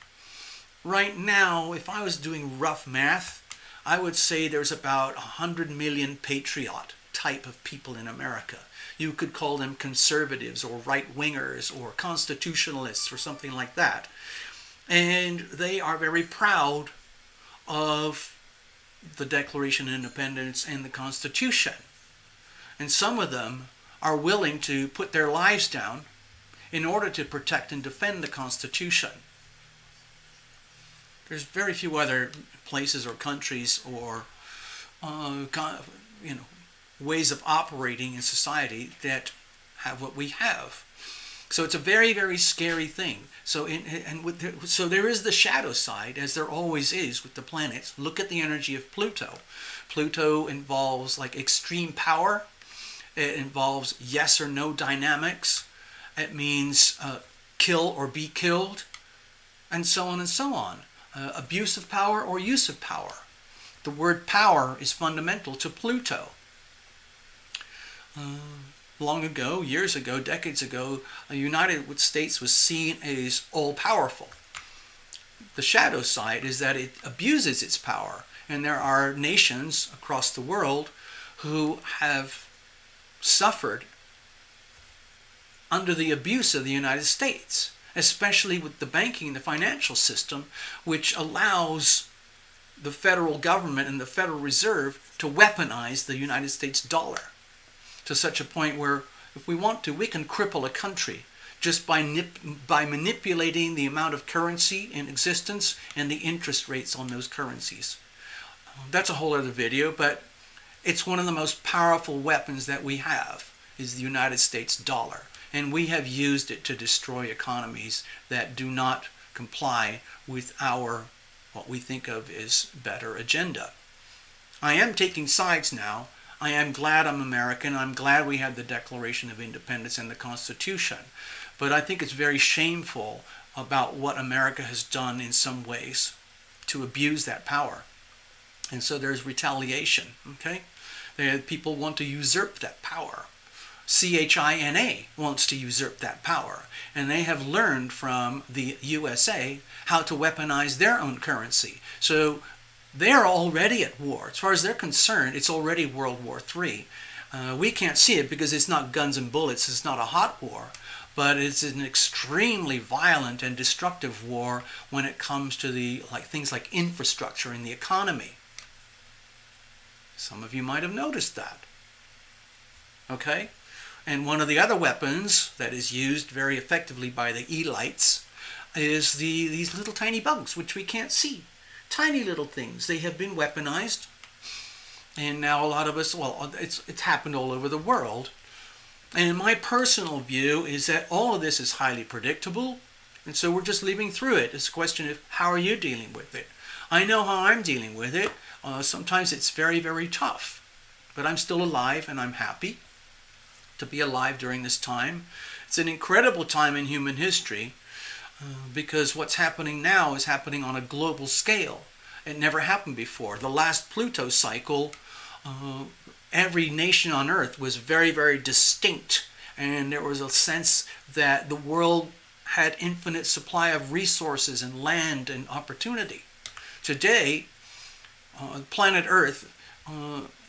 Right now, if I was doing rough math, I would say there's about 100 million patriot type of people in America. You could call them conservatives or right-wingers or constitutionalists or something like that. And they are very proud of the Declaration of Independence and the Constitution. And some of them are willing to put their lives down in order to protect and defend the Constitution. There's very few other places or countries or ways of operating in society that have what we have. So it's a very, very scary thing. So there is the shadow side, as there always is with the planets. Look at the energy of Pluto. Pluto involves like extreme power. It involves yes or no dynamics. It means kill or be killed, and so on and so on. Abuse of power or use of power. The word power is fundamental to Pluto. Long ago, years ago, decades ago, the United States was seen as all-powerful. The shadow side is that it abuses its power, and there are nations across the world who have suffered under the abuse of the United States, especially with the banking and the financial system, which allows the federal government and the Federal Reserve to weaponize the United States dollar to such a point where, if we want to, we can cripple a country just by manipulating the amount of currency in existence and the interest rates on those currencies. That's a whole other video, but it's one of the most powerful weapons that we have, is the United States dollar. And we have used it to destroy economies that do not comply with our, what we think of as better agenda. I am taking sides now. I am glad I'm American. I'm glad we had the Declaration of Independence and the Constitution. But I think it's very shameful about what America has done in some ways to abuse that power. And so there's retaliation, okay? People want to usurp that power. China wants to usurp that power. And they have learned from the USA how to weaponize their own currency. So they're already at war. As far as they're concerned, it's already World War III. We can't see it because it's not guns and bullets. It's not a hot war. But it's an extremely violent and destructive war when it comes to things like infrastructure and the economy. Some of you might have noticed that. Okay? And one of the other weapons that is used very effectively by the elites is these little tiny bugs, which we can't see. Tiny little things. They have been weaponized. And now a lot of us, it's happened all over the world. And my personal view is that all of this is highly predictable. And so we're just living through it. It's a question of how are you dealing with it? I know how I'm dealing with it. Sometimes it's very, very tough. But I'm still alive and I'm happy to be alive during this time. It's an incredible time in human history because what's happening now is happening on a global scale. It never happened before. The last Pluto cycle, every nation on Earth was very, very distinct, and there was a sense that the world had infinite supply of resources and land and opportunity. Today, planet Earth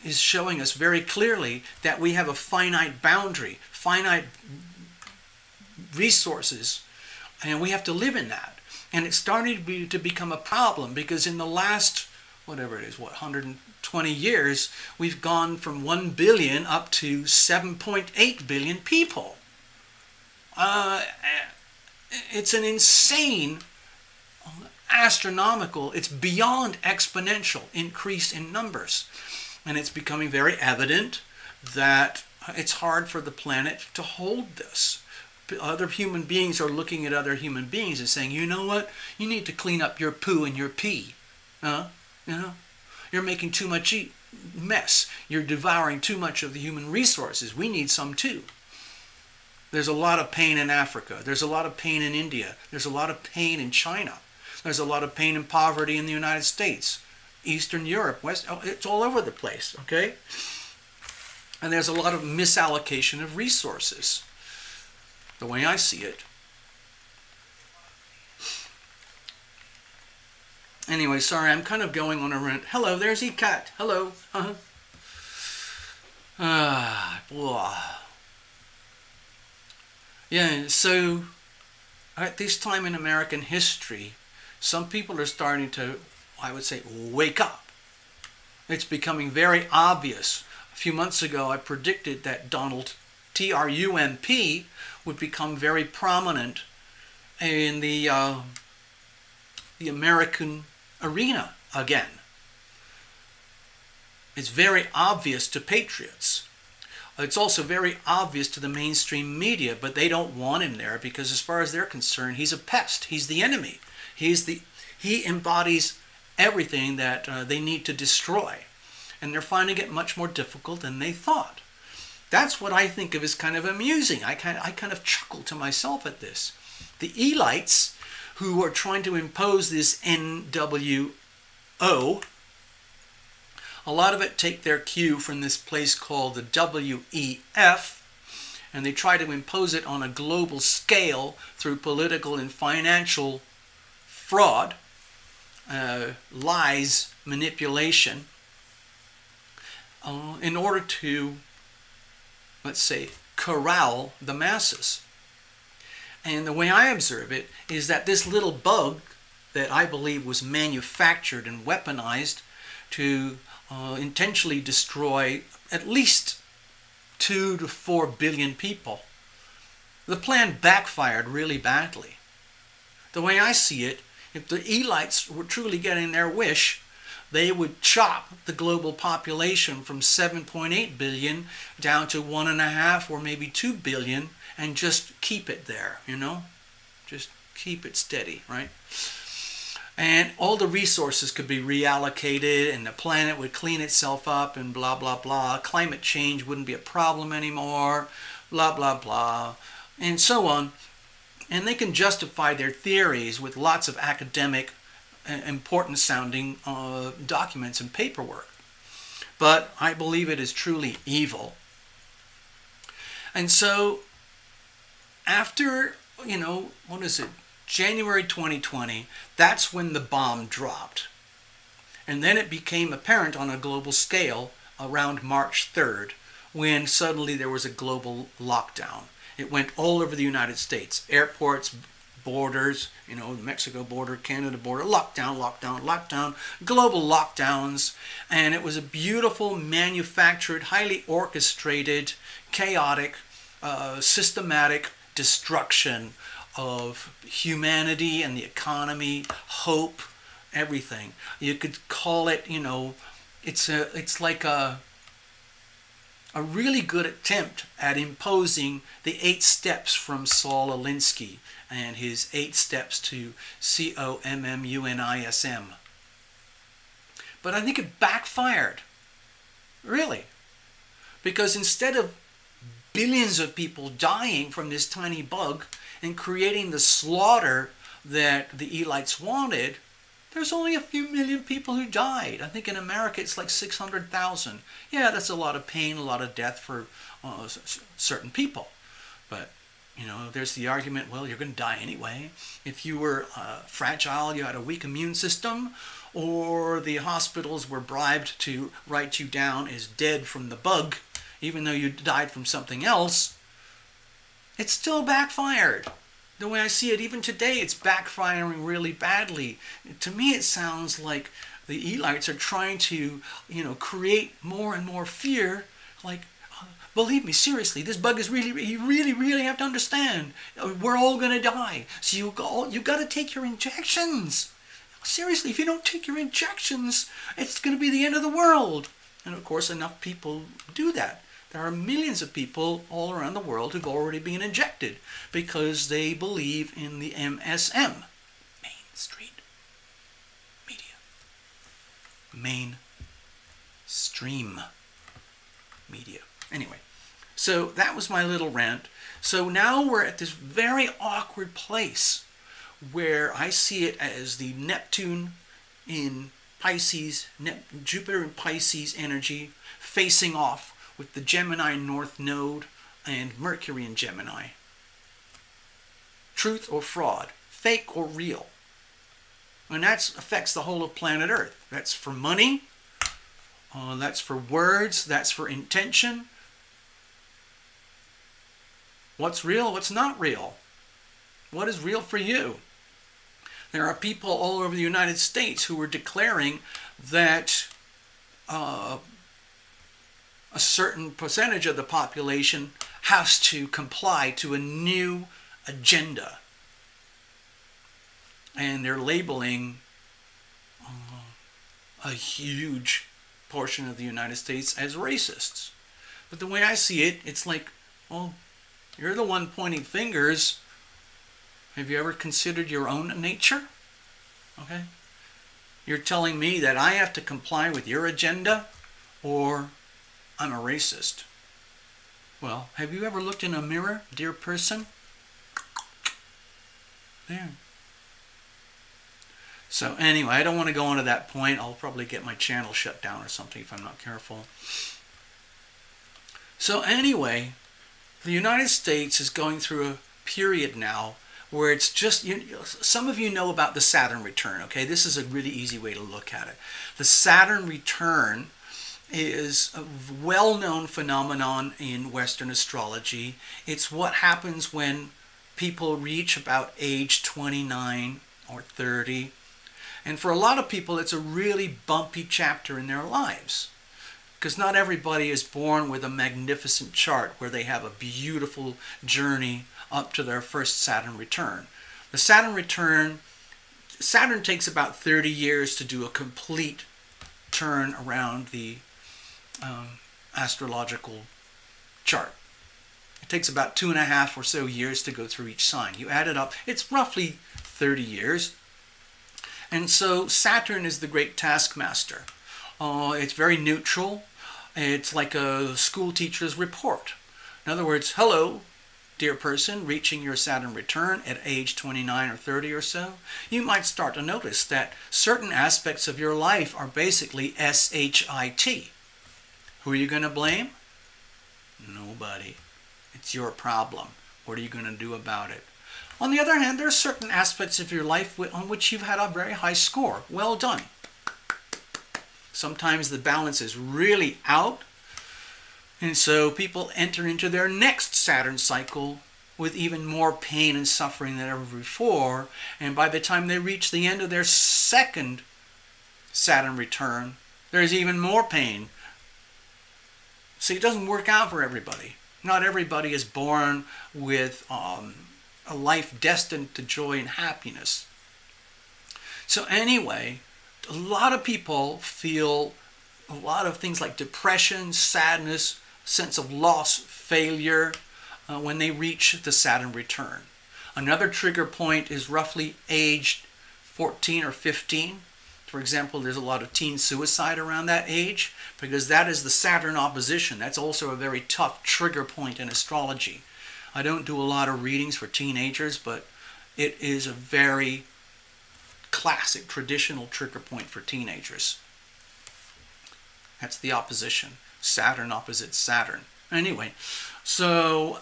is showing us very clearly that we have a finite boundary, finite resources, and we have to live in that. And it started to become a problem because in the last, 120 years, we've gone from 1 billion up to 7.8 billion people. It's an insane, astronomical, it's beyond exponential increase in numbers. And it's becoming very evident that it's hard for the planet to hold this. Other human beings are looking at other human beings and saying, you know what? You need to clean up your poo and your pee. You know? You're making too much mess. You're devouring too much of the human resources. We need some too. There's a lot of pain in Africa. There's a lot of pain in India. There's a lot of pain in China. There's a lot of pain and poverty in the United States, Eastern Europe, it's all over the place, okay? And there's a lot of misallocation of resources, the way I see it. Anyway, sorry, I'm kind of going on a rant. Hello, there's ECAT. Hello. Blah. Yeah, so at this time in American history, some people are starting to, I would say, wake up. It's becoming very obvious. A few months ago, I predicted that Donald Trump would become very prominent in the American arena again. It's very obvious to patriots. It's also very obvious to the mainstream media, but they don't want him there because as far as they're concerned, he's a pest. He's the enemy. He embodies everything that they need to destroy. And they're finding it much more difficult than they thought. That's what I think of as kind of amusing. I kind of chuckle to myself at this. The elites who are trying to impose this NWO, a lot of it take their cue from this place called the WEF, and they try to impose it on a global scale through political and financial fraud, lies, manipulation, in order to, let's say, corral the masses. And the way I observe it is that this little bug that I believe was manufactured and weaponized to intentionally destroy at least 2 to 4 billion people, the plan backfired really badly. The way I see it, if the elites were truly getting their wish, they would chop the global population from 7.8 billion down to 1.5 or maybe 2 billion and just keep it there, you know? Just keep it steady, right? And all the resources could be reallocated and the planet would clean itself up and blah, blah, blah. Climate change wouldn't be a problem anymore, blah, blah, blah, and so on. And they can justify their theories with lots of academic, important sounding documents and paperwork. But I believe it is truly evil. And so after, what is it? January 2020, that's when the bomb dropped. And then it became apparent on a global scale around March 3rd, when suddenly there was a global lockdown. It went all over the United States. Airports, borders, Mexico border, Canada border, lockdown, lockdown, lockdown, global lockdowns. And it was a beautiful, manufactured, highly orchestrated, chaotic, systematic destruction of humanity and the economy, hope, everything. You could call it, it's like a really good attempt at imposing the 8 steps from Saul Alinsky and his 8 steps to COMMUNISM. But I think it backfired, really, because instead of billions of people dying from this tiny bug and creating the slaughter that the elites wanted, there's only a few million people who died. I think in America it's like 600,000. Yeah, that's a lot of pain, a lot of death for certain people. But, there's the argument, well, you're going to die anyway. If you were fragile, you had a weak immune system, or the hospitals were bribed to write you down as dead from the bug, even though you died from something else, it still backfired. The way I see it, even today, it's backfiring really badly. To me, it sounds like the elites are trying to, create more and more fear. Like, believe me, seriously, this bug is you really have to understand. We're all going to die. So you got to take your injections. Seriously, if you don't take your injections, it's going to be the end of the world. And of course, enough people do that. There are millions of people all around the world who've already been injected because they believe in the MSM, Main Street Media. Mainstream media. Anyway, so that was my little rant. So now we're at this very awkward place where I see it as the Neptune in Pisces, Jupiter in Pisces energy facing off with the Gemini North Node and Mercury in Gemini. Truth or fraud, fake or real. And that affects the whole of planet Earth. That's for money, that's for words, that's for intention. What's real, what's not real? What is real for you? There are people all over the United States who are declaring that a certain percentage of the population has to comply to a new agenda. And they're labeling a huge portion of the United States as racists. But the way I see it, it's like, well, you're the one pointing fingers. Have you ever considered your own nature? Okay? You're telling me that I have to comply with your agenda, or I'm a racist. Well, have you ever looked in a mirror, dear person? There. So anyway, I don't want to go into that point. I'll probably get my channel shut down or something if I'm not careful. So anyway, the United States is going through a period now where it's just, some of you know about the Saturn return, okay? This is a really easy way to look at it. The Saturn return is a well-known phenomenon in Western astrology. It's what happens when people reach about age 29 or 30. And for a lot of people, it's a really bumpy chapter in their lives. Because not everybody is born with a magnificent chart where they have a beautiful journey up to their first Saturn return. The Saturn return, Saturn takes about 30 years to do a complete turn around the astrological chart. It takes about 2.5 or so years to go through each sign. You add it up, it's roughly 30 years. And so Saturn is the great taskmaster. It's very neutral. It's like a school teacher's report. In other words, hello, dear person, reaching your Saturn return at age 29 or 30 or so, you might start to notice that certain aspects of your life are basically SHIT. Who are you going to blame? Nobody. It's your problem. What are you going to do about it? On the other hand, there are certain aspects of your life on which you've had a very high score. Well done. Sometimes the balance is really out, and so people enter into their next Saturn cycle with even more pain and suffering than ever before, and by the time they reach the end of their second Saturn return, there's even more pain. See, it doesn't work out for everybody. Not everybody is born with a life destined to joy and happiness. So anyway, a lot of people feel a lot of things like depression, sadness, sense of loss, failure when they reach the Saturn return. Another trigger point is roughly aged 14 or 15. For example, there's a lot of teen suicide around that age because that is the Saturn opposition. That's also a very tough trigger point in astrology. I don't do a lot of readings for teenagers, but it is a very classic, traditional trigger point for teenagers. That's the opposition. Saturn opposite Saturn. Anyway, so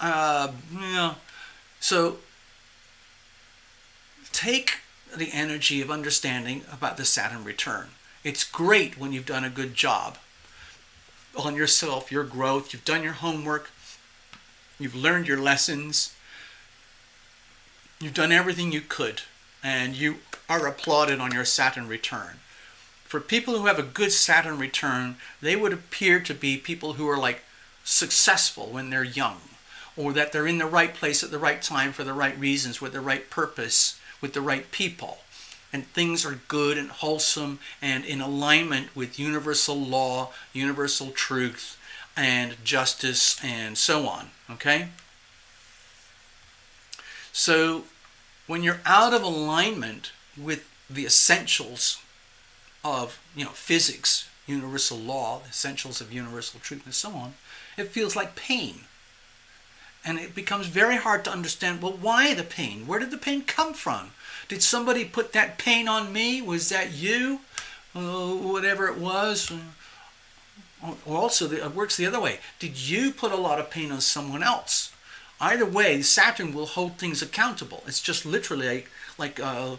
take the energy of understanding about the Saturn return. It's great when you've done a good job on yourself, your growth, you've done your homework, you've learned your lessons, you've done everything you could, and you are applauded on your Saturn return. For people who have a good Saturn return, they would appear to be people who are like successful when they're young, or that they're in the right place at the right time for the right reasons, with the right purpose, with the right people. And things are good and wholesome and in alignment with universal law, universal truth, and justice and so on. Okay? So when you're out of alignment with the essentials of physics, universal law, the essentials of universal truth and so on, it feels like pain. And it becomes very hard to understand, well, why the pain? Where did the pain come from? Did somebody put that pain on me? Was that you? Whatever it was. Or also, it works the other way. Did you put a lot of pain on someone else? Either way, Saturn will hold things accountable. It's just literally like a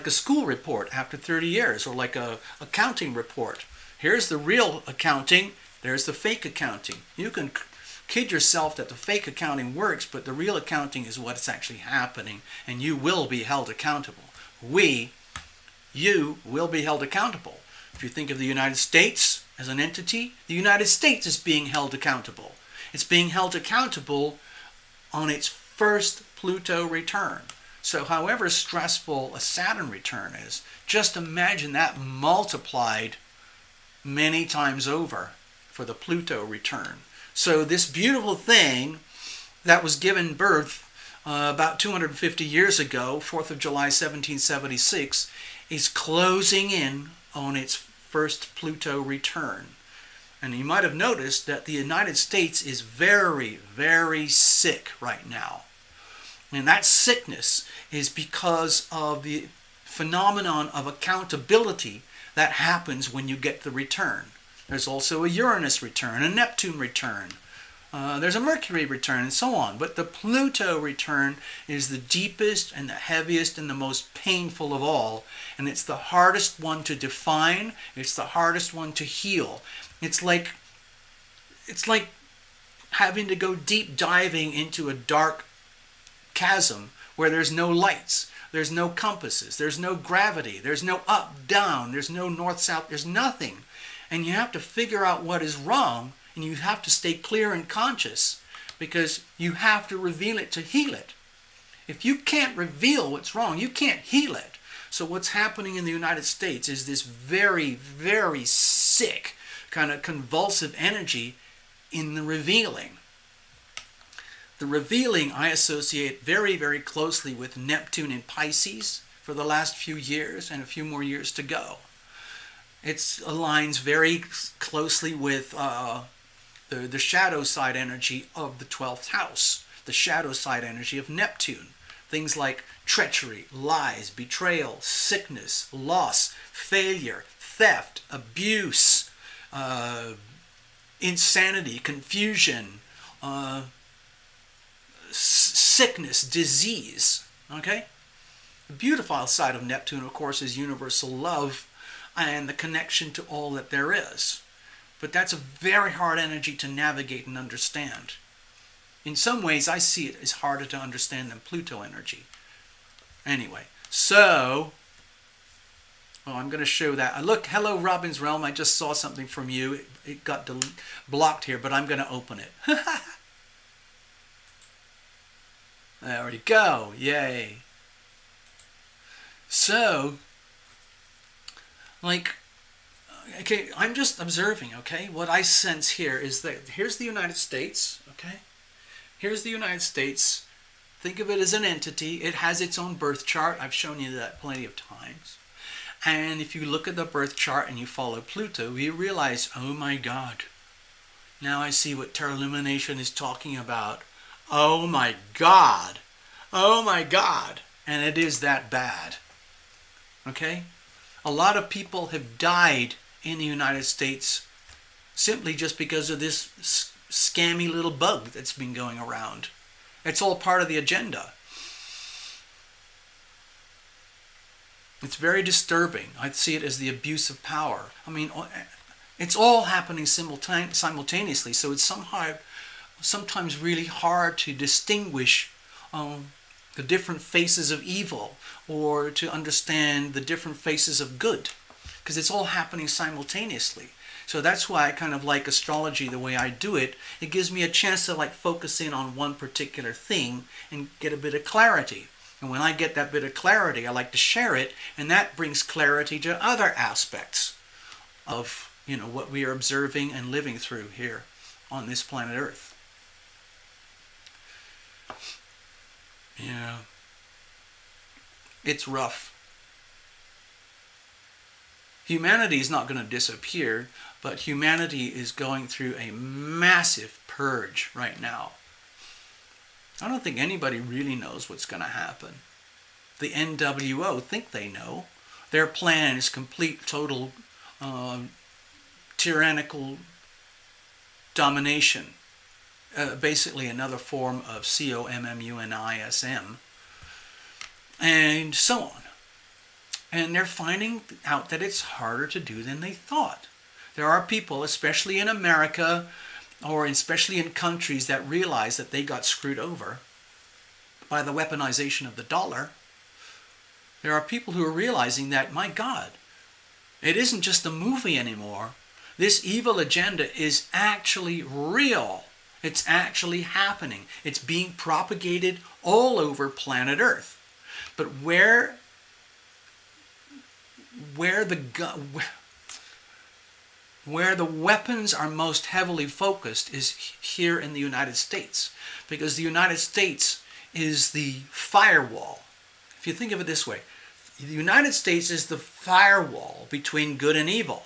school report after 30 years, or like a accounting report. Here's the real accounting. There's the fake accounting. You can kid yourself that the fake accounting works, but the real accounting is what's actually happening, and you will be held accountable. You will be held accountable. If you think of the United States as an entity, the United States is being held accountable. It's being held accountable on its first Pluto return. So however stressful a Saturn return is, just imagine that multiplied many times over for the Pluto return. So this beautiful thing that was given birth about 250 years ago, 4th of July 1776, is closing in on its first Pluto return. And you might have noticed that the United States is very, very sick right now. And that sickness is because of the phenomenon of accountability that happens when you get the return. There's also a Uranus return, a Neptune return. There's a Mercury return and so on. But the Pluto return is the deepest and the heaviest and the most painful of all. And it's the hardest one to define. It's the hardest one to heal. It's like having to go deep diving into a dark chasm where there's no lights, there's no compasses, there's no gravity, there's no up, down, there's no north, south, there's nothing. And you have to figure out what is wrong, and you have to stay clear and conscious, because you have to reveal it to heal it. If you can't reveal what's wrong, you can't heal it. So what's happening in the United States is this very, very sick kind of convulsive energy in the revealing. The revealing I associate very, very closely with Neptune in Pisces for the last few years and a few more years to go. It aligns very closely with the shadow side energy of the 12th house, the shadow side energy of Neptune. Things like treachery, lies, betrayal, sickness, loss, failure, theft, abuse, insanity, confusion, sickness, disease. Okay? The beautiful side of Neptune, of course, is universal love and the connection to all that there is. But that's a very hard energy to navigate and understand. In some ways, I see it as harder to understand than Pluto energy. Anyway, so I'm going to show that. Look, hello, Robin's Realm. I just saw something from you. It got blocked here, but I'm going to open it. There we go. Yay. So, okay, I'm just observing, okay? What I sense here is that here's the United States, okay? Here's the United States. Think of it as an entity. It has its own birth chart. I've shown you that plenty of times. And if you look at the birth chart and you follow Pluto, you realize, oh my God, now I see what Terra Lumination is talking about. Oh my God. Oh my God. And it is that bad. Okay? A lot of people have died in the United States simply just because of this scammy little bug that's been going around. It's all part of the agenda. It's very disturbing. I see it as the abuse of power. I mean, it's all happening simultaneously, so it's sometimes really hard to distinguish the different faces of evil, or to understand the different faces of good, because it's all happening simultaneously. So that's why I kind of like astrology the way I do it. It gives me a chance to focus in on one particular thing and get a bit of clarity. And when I get that bit of clarity, I like to share it, and that brings clarity to other aspects of what we are observing and living through here on this planet Earth. Yeah. It's rough. Humanity is not going to disappear, but humanity is going through a massive purge right now. I don't think anybody really knows what's going to happen. The NWO think they know. Their plan is complete, total, tyrannical domination. Basically another form of COMMUNISM. And so on. And they're finding out that it's harder to do than they thought. There are people, especially in America, or especially in countries that realize that they got screwed over by the weaponization of the dollar. There are people who are realizing that, my God, it isn't just a movie anymore. This evil agenda is actually real. It's actually happening. It's being propagated all over planet Earth. But where the weapons are most heavily focused is here in the United States, because the United States is the firewall. If you think of it this way, the United States is the firewall between good and evil.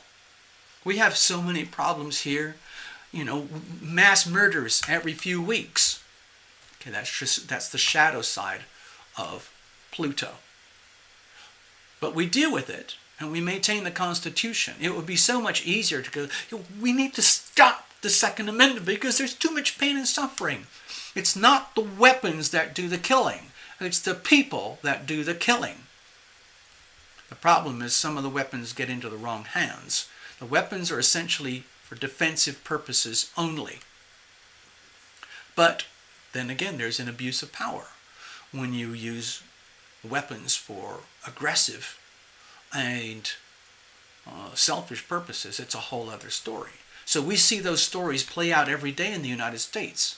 We have so many problems here, mass murders every few weeks. Okay, that's the shadow side of Pluto. But we deal with it, and we maintain the Constitution. It would be so much easier to go, we need to stop the Second Amendment because there's too much pain and suffering. It's not the weapons that do the killing. It's the people that do the killing. The problem is some of the weapons get into the wrong hands. The weapons are essentially for defensive purposes only. But then again, there's an abuse of power. When you use weapons for aggressive and selfish purposes, it's a whole other story. So we see those stories play out every day in the United States.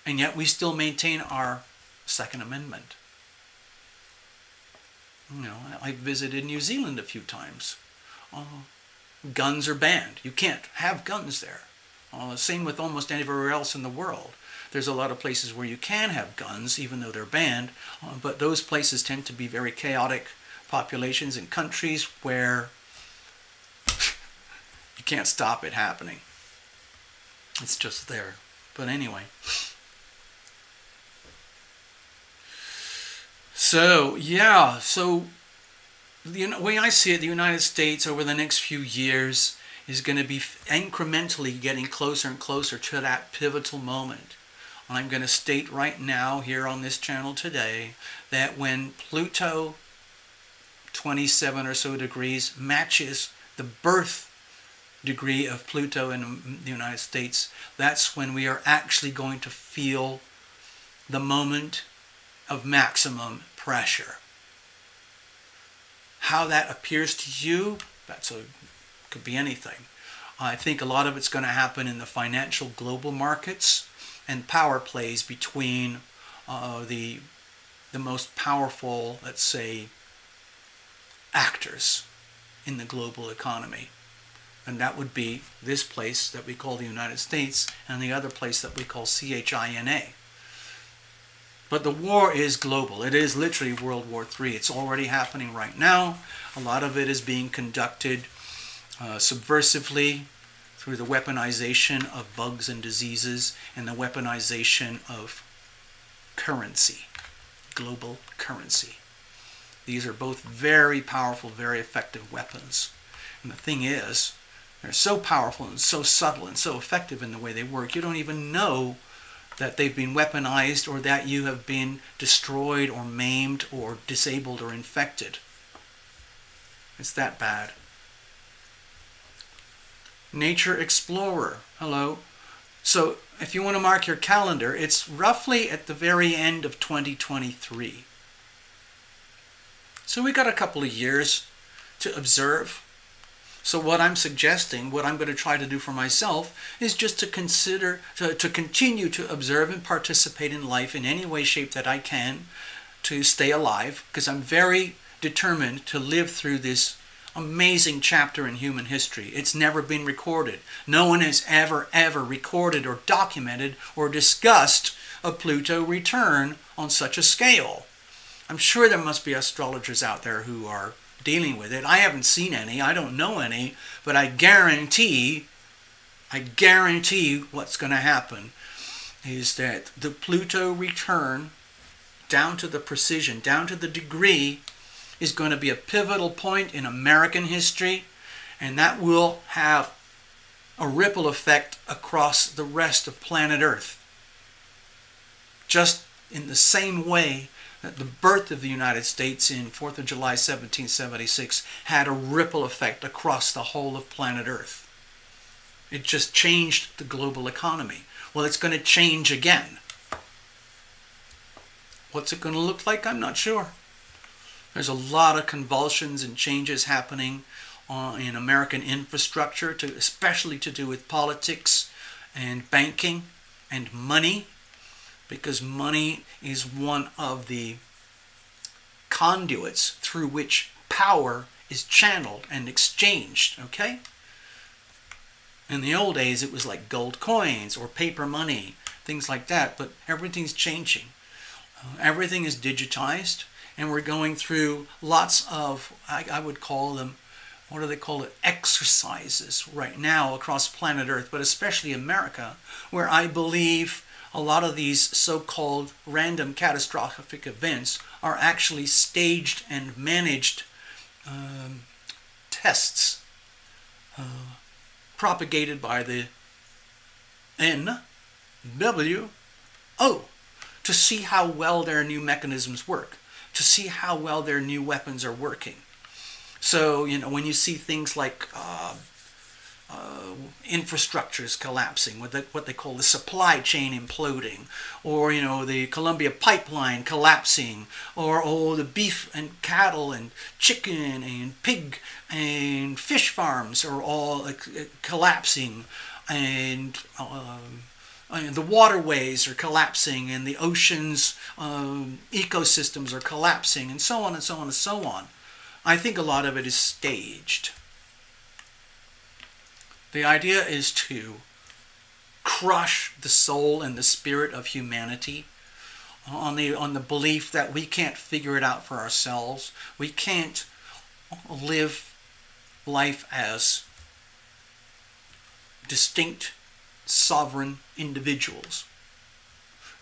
And yet we still maintain our Second Amendment. I visited New Zealand a few times. Guns are banned. You can't have guns there. Same with almost anywhere else in the world. There's a lot of places where you can have guns, even though they're banned, but those places tend to be very chaotic populations and countries where you can't stop it happening. It's just there. But anyway. So the way I see it, the United States over the next few years is going to be incrementally getting closer and closer to that pivotal moment. I'm going to state right now here on this channel today that when Pluto 27 or so degrees matches the birth degree of Pluto in the United States, that's when we are actually going to feel the moment of maximum pressure. How that appears to you, could be anything. I think a lot of it's going to happen in the financial global markets and power plays between the most powerful, let's say, actors in the global economy. And that would be this place that we call the United States and the other place that we call CHINA. But the war is global. It is literally World War III. It's already happening right now. A lot of it is being conducted subversively through the weaponization of bugs and diseases and the weaponization of currency, global currency. These are both very powerful, very effective weapons. And the thing is, they're so powerful and so subtle and so effective in the way they work, you don't even know that they've been weaponized or that you have been destroyed or maimed or disabled or infected. It's that bad. Nature Explorer. Hello. So if you want to mark your calendar, it's roughly at the very end of 2023. So we got a couple of years to observe. So what I'm suggesting, what I'm going to try to do for myself, is just to continue to observe and participate in life in any way, shape that I can to stay alive, because I'm very determined to live through this Amazing chapter in human history. It's never been recorded. No one has ever recorded or documented or discussed a Pluto return on such a scale. I'm sure there must be astrologers out there who are dealing with it. I haven't seen any. I don't know any. But I guarantee what's going to happen is that the Pluto return, down to the precision, down to the degree, is going to be a pivotal point in American history, and that will have a ripple effect across the rest of planet Earth. Just in the same way that the birth of the United States in 4th of July 1776 had a ripple effect across the whole of planet Earth. It just changed the global economy. Well, it's going to change again. What's it going to look like? I'm not sure. There's a lot of convulsions and changes happening in American infrastructure, especially to do with politics and banking and money, because money is one of the conduits through which power is channeled and exchanged, okay? In the old days, it was like gold coins or paper money, things like that, but everything's changing. Everything is digitized. And we're going through lots of, I would call them, what do they call it, exercises right now across planet Earth, but especially America, where I believe a lot of these so-called random catastrophic events are actually staged and managed tests propagated by the NWO to see how well their new mechanisms work, to see how well their new weapons are working. So, when you see things like infrastructures collapsing, what they call the supply chain imploding, or, the Columbia pipeline collapsing, or the beef and cattle and chicken and pig and fish farms are all collapsing, and the waterways are collapsing, and the oceans ecosystems are collapsing, and so on and so on and so on. I think a lot of it is staged. The idea is to crush the soul and the spirit of humanity on the belief that we can't figure it out for ourselves. We can't live life as distinct, sovereign individuals.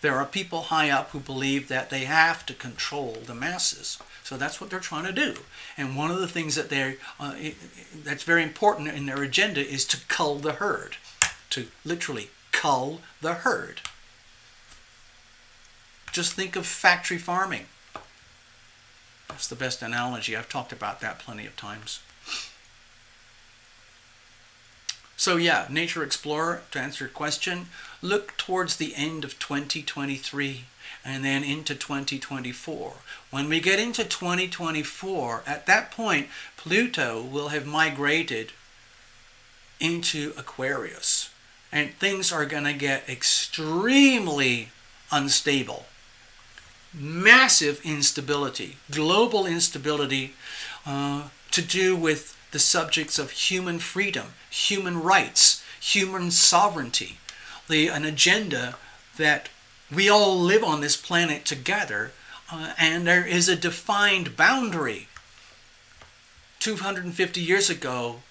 There are people high up who believe that they have to control the masses. So that's what they're trying to do. And one of the things that that's very important in their agenda is to cull the herd. To literally cull the herd. Just think of factory farming. That's the best analogy. I've talked about that plenty of times. So yeah, Nature Explorer, to answer your question, look towards the end of 2023 and then into 2024. When we get into 2024, at that point, Pluto will have migrated into Aquarius. And things are going to get extremely unstable. Massive instability, global instability to do with the subjects of human freedom, human rights, human sovereignty, an agenda that we all live on this planet together, and there is a defined boundary. 250 years ago,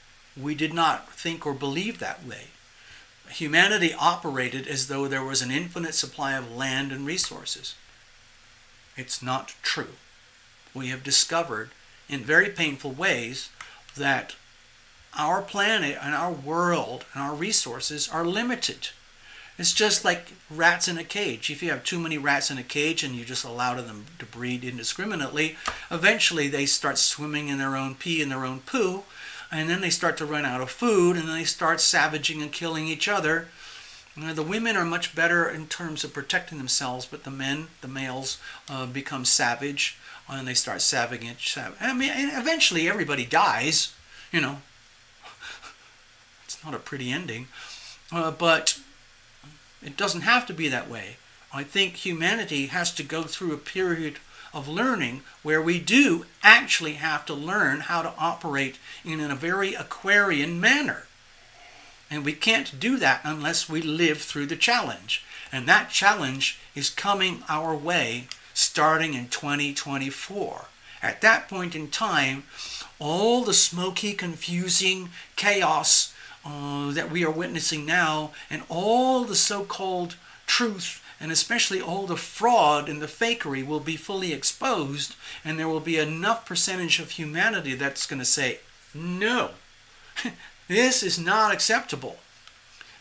we did not think or believe that way. Humanity operated as though there was an infinite supply of land and resources. It's not true. We have discovered in very painful ways that our planet and our world and our resources are limited. It's just like rats in a cage. If you have too many rats in a cage and you just allow them to breed indiscriminately, eventually they start swimming in their own pee and their own poo, and then they start to run out of food, and then they start savaging and killing each other. The women are much better in terms of protecting themselves, but the men, the males, become savage, and they start savaging each other. I mean, eventually everybody dies, It's not a pretty ending, but it doesn't have to be that way. I think humanity has to go through a period of learning where we do actually have to learn how to operate in a very Aquarian manner. And we can't do that unless we live through the challenge. And that challenge is coming our way starting in 2024. At that point in time, all the smoky, confusing chaos that we are witnessing now, and all the so-called truth, and especially all the fraud and the fakery will be fully exposed, and there will be enough percentage of humanity that's going to say, no, this is not acceptable.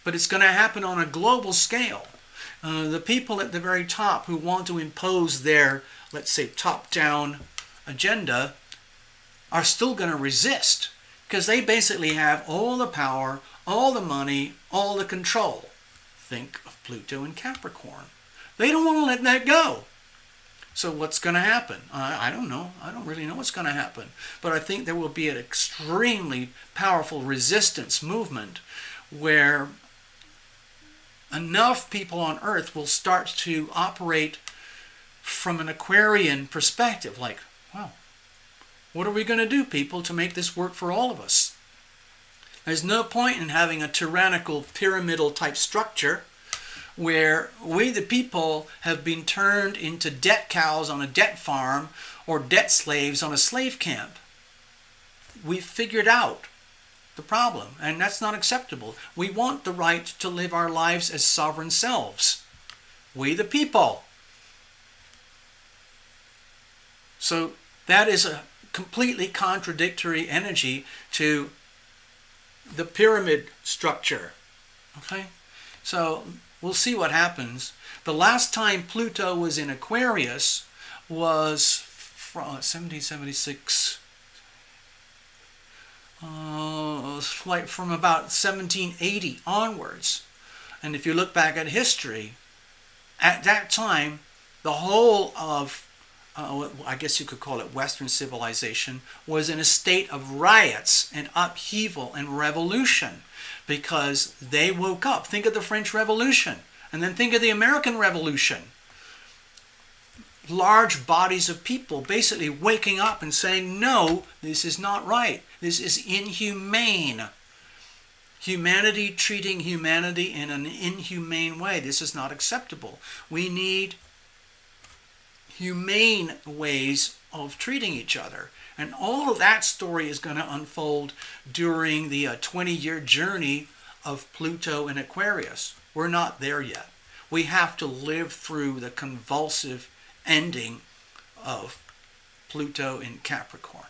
But it's going to happen on a global scale. The people at the very top who want to impose their, let's say, top-down agenda are still going to resist, because they basically have all the power, all the money, all the control. Think of Pluto and Capricorn. They don't want to let that go. So what's going to happen? I don't know. I don't really know what's going to happen. But I think there will be an extremely powerful resistance movement where enough people on Earth will start to operate from an Aquarian perspective. Like, wow, what are we going to do, people, to make this work for all of us? There's no point in having a tyrannical pyramidal type structure where we the people have been turned into debt cows on a debt farm or debt slaves on a slave camp. We've figured out the problem, and that's not acceptable. We want the right to live our lives as sovereign selves. We the people. So that is a completely contradictory energy to the pyramid structure. Okay? So we'll see what happens. The last time Pluto was in Aquarius was from 1776. Like from about 1780 onwards. And if you look back at history, at that time, the whole of I guess you could call it Western civilization, was in a state of riots and upheaval and revolution because they woke up. Think of the French Revolution, and then think of the American Revolution. Large bodies of people basically waking up and saying, no, this is not right. This is inhumane. Humanity treating humanity in an inhumane way. This is not acceptable. We need humane ways of treating each other. And all of that story is going to unfold during the 20-year journey of Pluto in Aquarius. We're not there yet. We have to live through the convulsive ending of Pluto in Capricorn.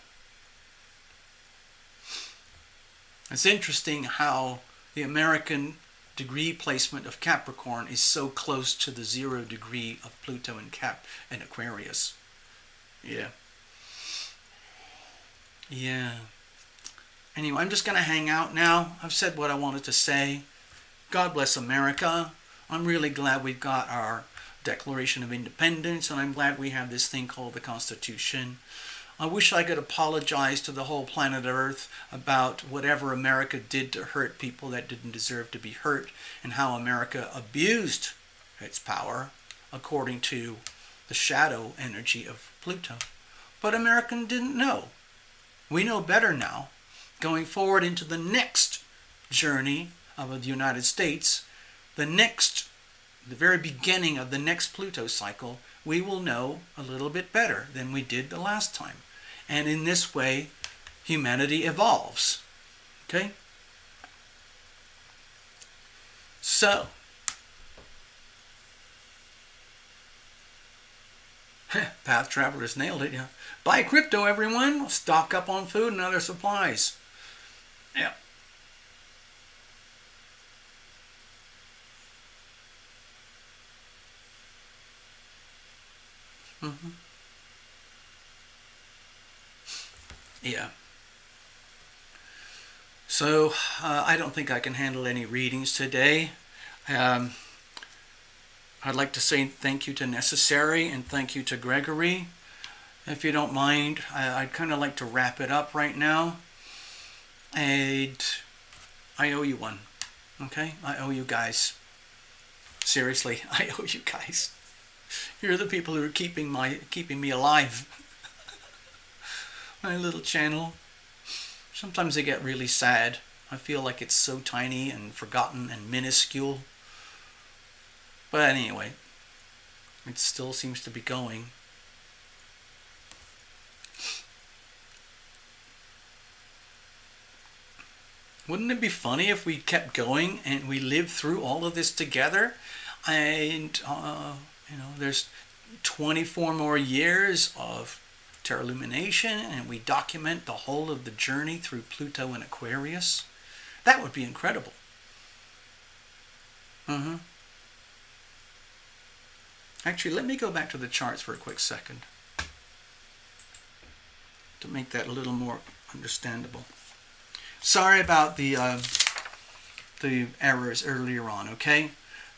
It's interesting how the American degree placement of Capricorn is so close to the 0 degree of Pluto in Aquarius. Yeah. Anyway, I'm just going to hang out now. I've said what I wanted to say. God bless America. I'm really glad we've got our Declaration of Independence, and I'm glad we have this thing called the Constitution. I wish I could apologize to the whole planet Earth about whatever America did to hurt people that didn't deserve to be hurt, and how America abused its power according to the shadow energy of Pluto. But America didn't know. We know better now. Going forward into the next journey of the United States, the very beginning of the next Pluto cycle, we will know a little bit better than we did the last time. And in this way, humanity evolves. Okay? So, Path Travelers nailed it. Yeah. Buy crypto, everyone. Stock up on food and other supplies. Yeah. Mm-hmm. Yeah. So, I don't think I can handle any readings today. I'd like to say thank you to Necessary and thank you to Gregory. If you don't mind, I'd kind of like to wrap it up right now. And I owe you one. Okay? I owe you guys. Seriously, I owe you guys. You're the people who are keeping me alive. My little channel. Sometimes I get really sad. I feel like it's so tiny and forgotten and minuscule. But anyway, it still seems to be going. Wouldn't it be funny if we kept going and we lived through all of this together? And, there's 24 more years of Lumination, and we document the whole of the journey through Pluto and Aquarius. That would be incredible. Actually, let me go back to the charts for a quick second to make that a little more understandable. Sorry about the errors earlier on, okay?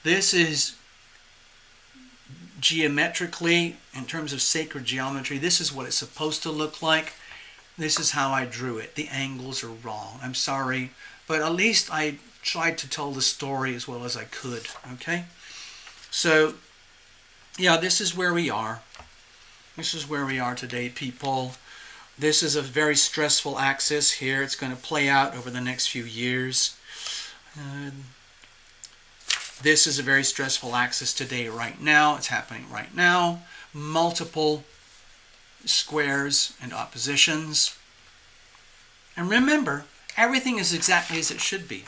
This is geometrically, in terms of sacred geometry, this is what it's supposed to look like. This is how I drew it. The angles are wrong. I'm sorry, but at least I tried to tell the story as well as I could, okay? So, yeah, this is where we are. This is where we are today, people. This is a very stressful axis here. It's going to play out over the next few years. This is a very stressful axis today, right now. It's happening right now. Multiple squares and oppositions. And remember, everything is exactly as it should be.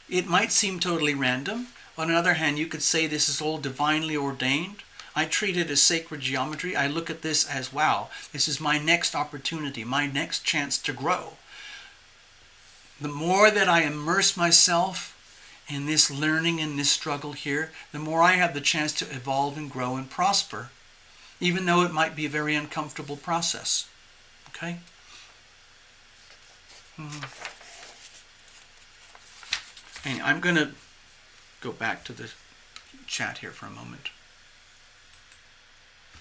It might seem totally random. On the other hand, you could say this is all divinely ordained. I treat it as sacred geometry. I look at this as, wow, this is my next opportunity, my next chance to grow. The more that I immerse myself in this learning and this struggle here, the more I have the chance to evolve and grow and prosper, even though it might be a very uncomfortable process. Okay? And I'm going to go back to the chat here for a moment.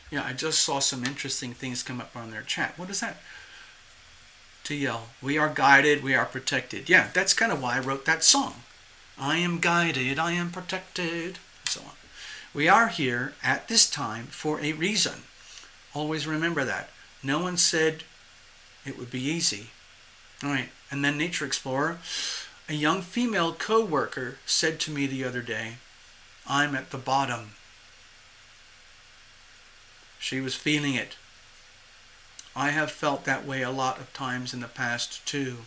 Yeah, I just saw some interesting things come up on their chat. What is that? TL, we are guided, we are protected. Yeah, that's kind of why I wrote that song. I am guided, I am protected, and so on. We are here at this time for a reason. Always remember that. No one said it would be easy. All right, and then Nature Explorer, a young female co-worker said to me the other day, I'm at the bottom. She was feeling it. I have felt that way a lot of times in the past too.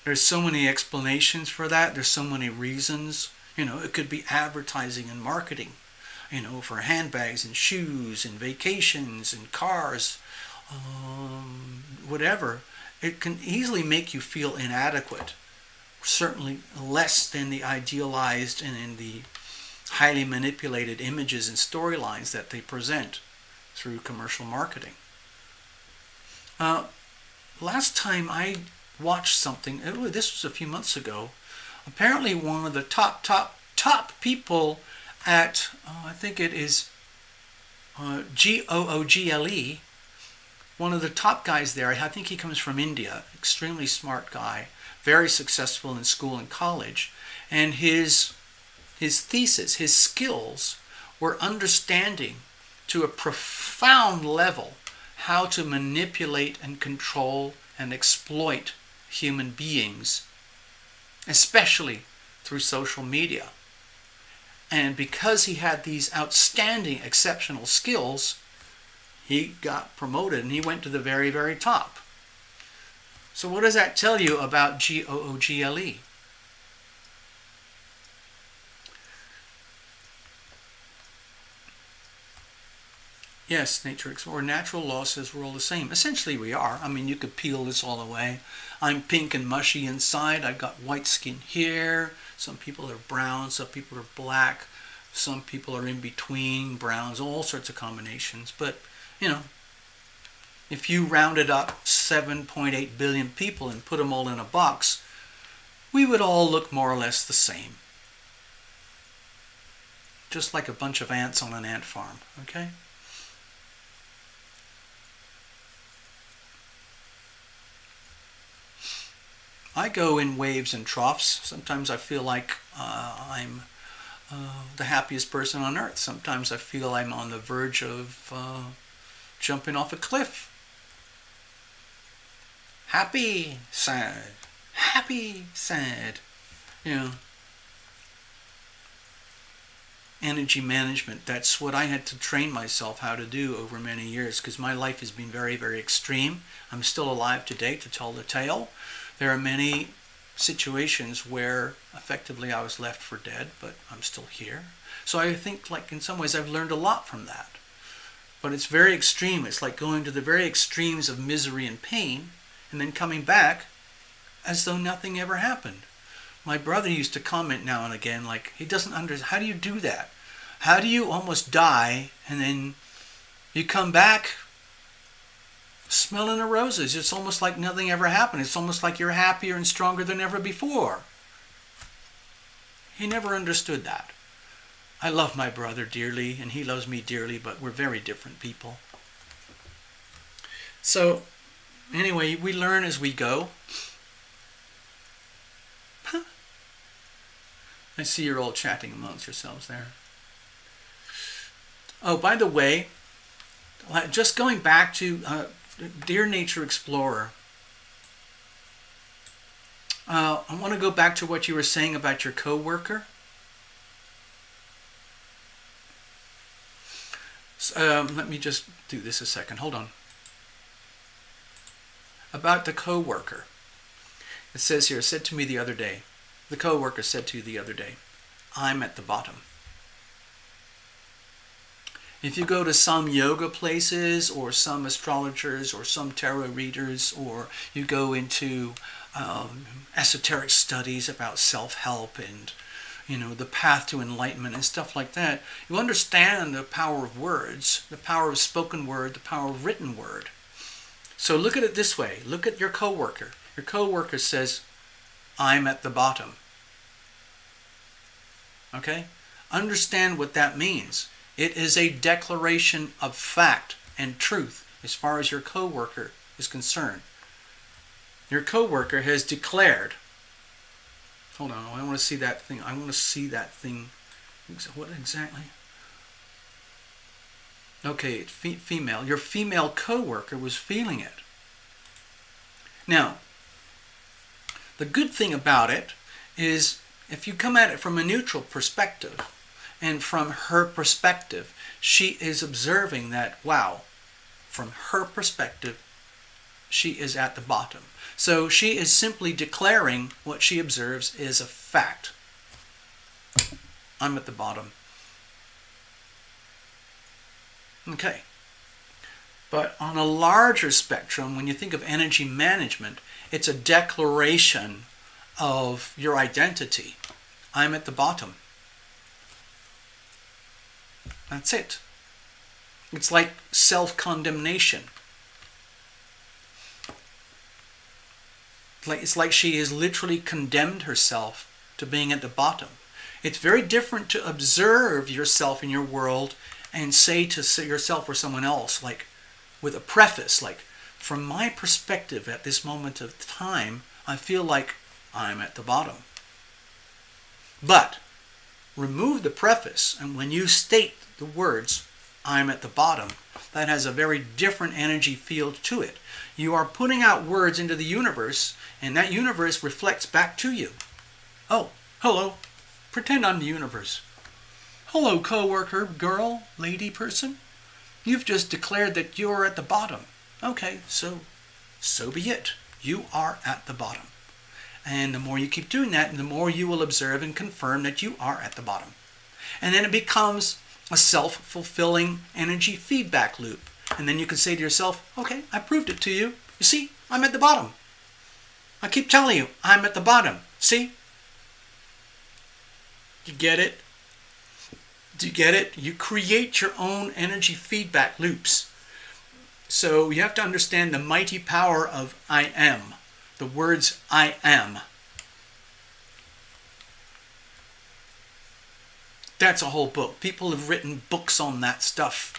There's so many explanations for that. There's so many reasons. It could be advertising and marketing, for handbags and shoes and vacations and cars, whatever. It can easily make you feel inadequate. Certainly less than the idealized and in the highly manipulated images and storylines that they present through commercial marketing. Last time I watched something, this was a few months ago, apparently one of the top people at, I think it is GOOGLE, one of the top guys there, I think he comes from India, extremely smart guy, very successful in school and college, and his thesis, his skills were understanding to a profound level how to manipulate and control and exploit human beings, especially through social media. And because he had these outstanding, exceptional skills, he got promoted and he went to the very, very top. So what does that tell you about GOOGLE? Yes, Nature Explorer. Natural law says we're all the same. Essentially we are. I mean, you could peel this all away. I'm pink and mushy inside. I've got white skin here. Some people are brown. Some people are black. Some people are in between, browns, all sorts of combinations. But, if you rounded up 7.8 billion people and put them all in a box, we would all look more or less the same. Just like a bunch of ants on an ant farm, okay? I go in waves and troughs. Sometimes I feel like I'm the happiest person on earth. Sometimes I feel I'm on the verge of jumping off a cliff. Happy, sad. Happy, sad. You know, energy management. That's what I had to train myself how to do over many years, because my life has been very, very extreme. I'm still alive today to tell the tale. There are many situations where effectively I was left for dead, but I'm still here. So I think, like, in some ways I've learned a lot from that. But it's very extreme. It's like going to the very extremes of misery and pain and then coming back as though nothing ever happened. My brother used to comment now and again, like, he doesn't understand, how do you do that? How do you almost die and then you come back smelling the roses? It's almost like nothing ever happened. It's almost like you're happier and stronger than ever before. He never understood that. I love my brother dearly, and he loves me dearly, but we're very different people. So, anyway, we learn as we go. I see you're all chatting amongst yourselves there. Oh, by the way, just going back to Dear Nature Explorer, I want to go back to what you were saying about your coworker. Let me just do this a second. Hold on. About the coworker. It says here, said to me the other day, the coworker said to you the other day, I'm at the bottom. If you go to some yoga places or some astrologers or some tarot readers, or you go into esoteric studies about self-help and, you know, the path to enlightenment and stuff like that, you understand the power of words, the power of spoken word, the power of written word. So look at it this way. Look at your coworker. Your coworker says, I'm at the bottom. Okay? Understand what that means. It is a declaration of fact and truth as far as your coworker is concerned. Your coworker has declared. Hold on, I want to see that thing. I want to see that thing. What exactly? Okay, it's female. Your female coworker was feeling it. Now, the good thing about it is if you come at it from a neutral perspective, and from her perspective, she is observing that, wow, from her perspective, she is at the bottom. So she is simply declaring what she observes is a fact. I'm at the bottom. Okay. But on a larger spectrum, when you think of energy management, it's a declaration of your identity. I'm at the bottom. That's it. It's like self-condemnation. It's like she has literally condemned herself to being at the bottom. It's very different to observe yourself in your world and say to yourself or someone else, like with a preface, like, from my perspective at this moment of time, I feel like I'm at the bottom. But remove the preface, and when you state the words, I'm at the bottom, that has a very different energy field to it. You are putting out words into the universe, and that universe reflects back to you. Oh, hello. Pretend I'm the universe. Hello, coworker, girl, lady, person. You've just declared that you're at the bottom. Okay, so be it. You are at the bottom. And the more you keep doing that, the more you will observe and confirm that you are at the bottom. And then it becomes a self-fulfilling energy feedback loop. And then you can say to yourself, okay, I proved it to you. You see, I'm at the bottom. I keep telling you, I'm at the bottom. See? You get it? Do you get it? You create your own energy feedback loops. So you have to understand the mighty power of I am. The words I am. That's a whole book. People have written books on that stuff.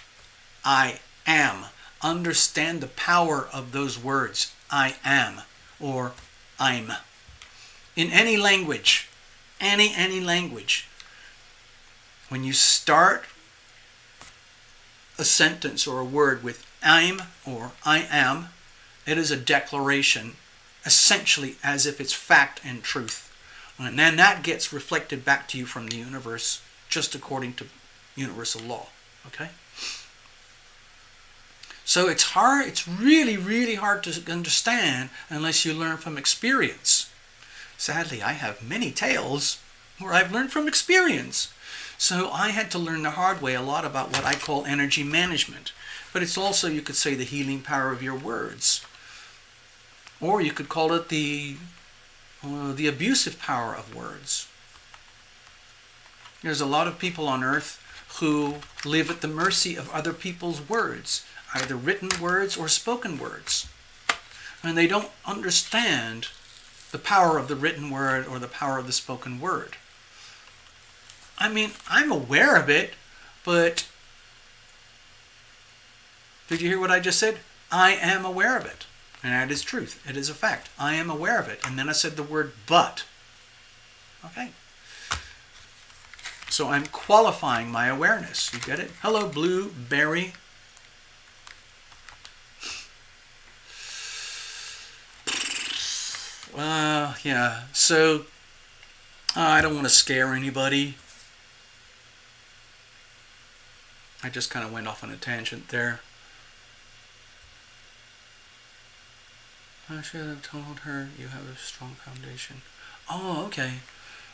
I am. Understand the power of those words. I am. Or I'm. in any language, any language, when you start a sentence or a word with I'm or I am, it is a declaration, essentially as if it's fact and truth. And then that gets reflected back to you from the universe, just according to universal law. Okay? So it's hard, it's really, really hard to understand unless you learn from experience. Sadly, I have many tales where I've learned from experience. So I had to learn the hard way a lot about what I call energy management. But it's also, you could say, the healing power of your words. Or you could call it the abusive power of words. There's a lot of people on earth who live at the mercy of other people's words, either written words or spoken words. And they don't understand the power of the written word or the power of the spoken word. I mean, I'm aware of it, but did you hear what I just said? I am aware of it. And that is truth. It is a fact. I am aware of it. And then I said the word but. Okay. So I'm qualifying my awareness. You get it? Hello, Blueberry. Yeah. So I don't want to scare anybody. I just kind of went off on a tangent there. I should have told her you have a strong foundation. Oh, okay.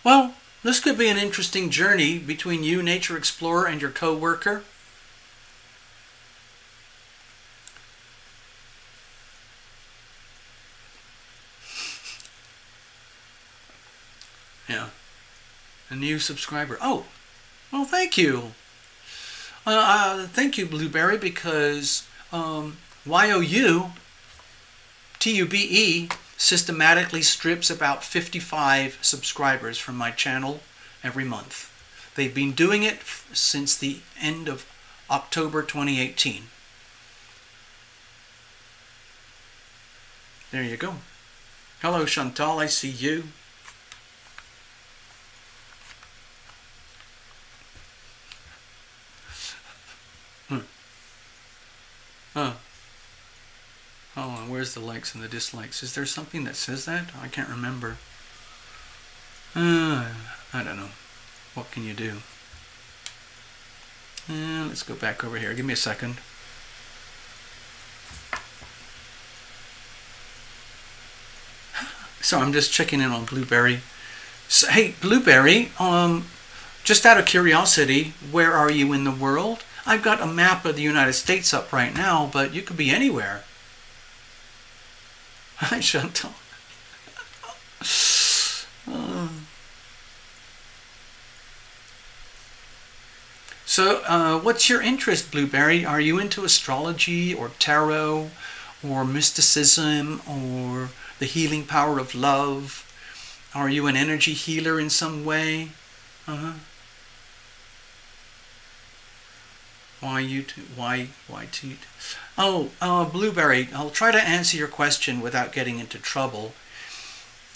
Well, this could be an interesting journey between you, Nature Explorer, and your co-worker. Yeah. A new subscriber. Oh, well, thank you. Thank you, Blueberry, because YOU, TUBE, systematically strips about 55 subscribers from my channel every month. They've been doing it since the end of October 2018. There you go. Hello, Chantal, I see you. Oh, and where's the likes and the dislikes? Is there something that says that? I can't remember. I don't know. What can you do? Let's go back over here. Give me a second. So I'm just checking in on Blueberry. So, hey, Blueberry, just out of curiosity, where are you in the world? I've got a map of the United States up right now, but you could be anywhere. Hi, Chantal. So, what's your interest, Blueberry? Are you into astrology or tarot or mysticism or the healing power of love? Are you an energy healer in some way? Why toot? Oh, Blueberry, I'll try to answer your question without getting into trouble.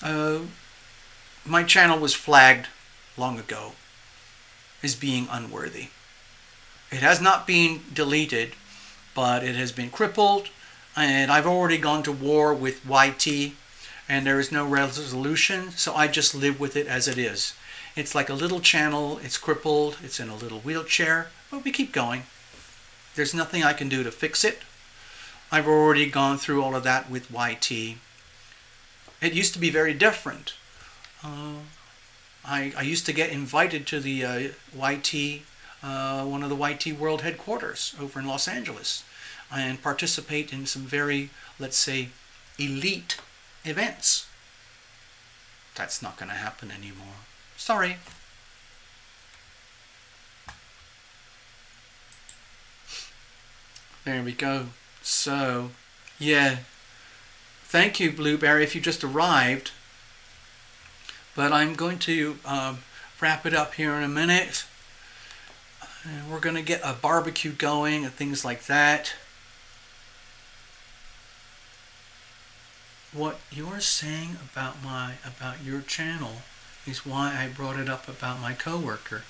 My channel was flagged long ago as being unworthy. It has not been deleted, but it has been crippled, and I've already gone to war with YT, and there is no resolution, so I just live with it as it is. It's like a little channel, it's crippled, it's in a little wheelchair, but we keep going. There's nothing I can do to fix it. I've already gone through all of that with YT. It used to be very different. I used to get invited to the YT, one of the YT World Headquarters over in Los Angeles, and participate in some very, let's say, elite events. That's not going to happen anymore. Sorry. There we go. So, yeah. Thank you, Blueberry, if you just arrived. But I'm going to wrap it up here in a minute. And we're going to get a barbecue going and things like that. what you're saying about your channel is why I brought it up about my coworker.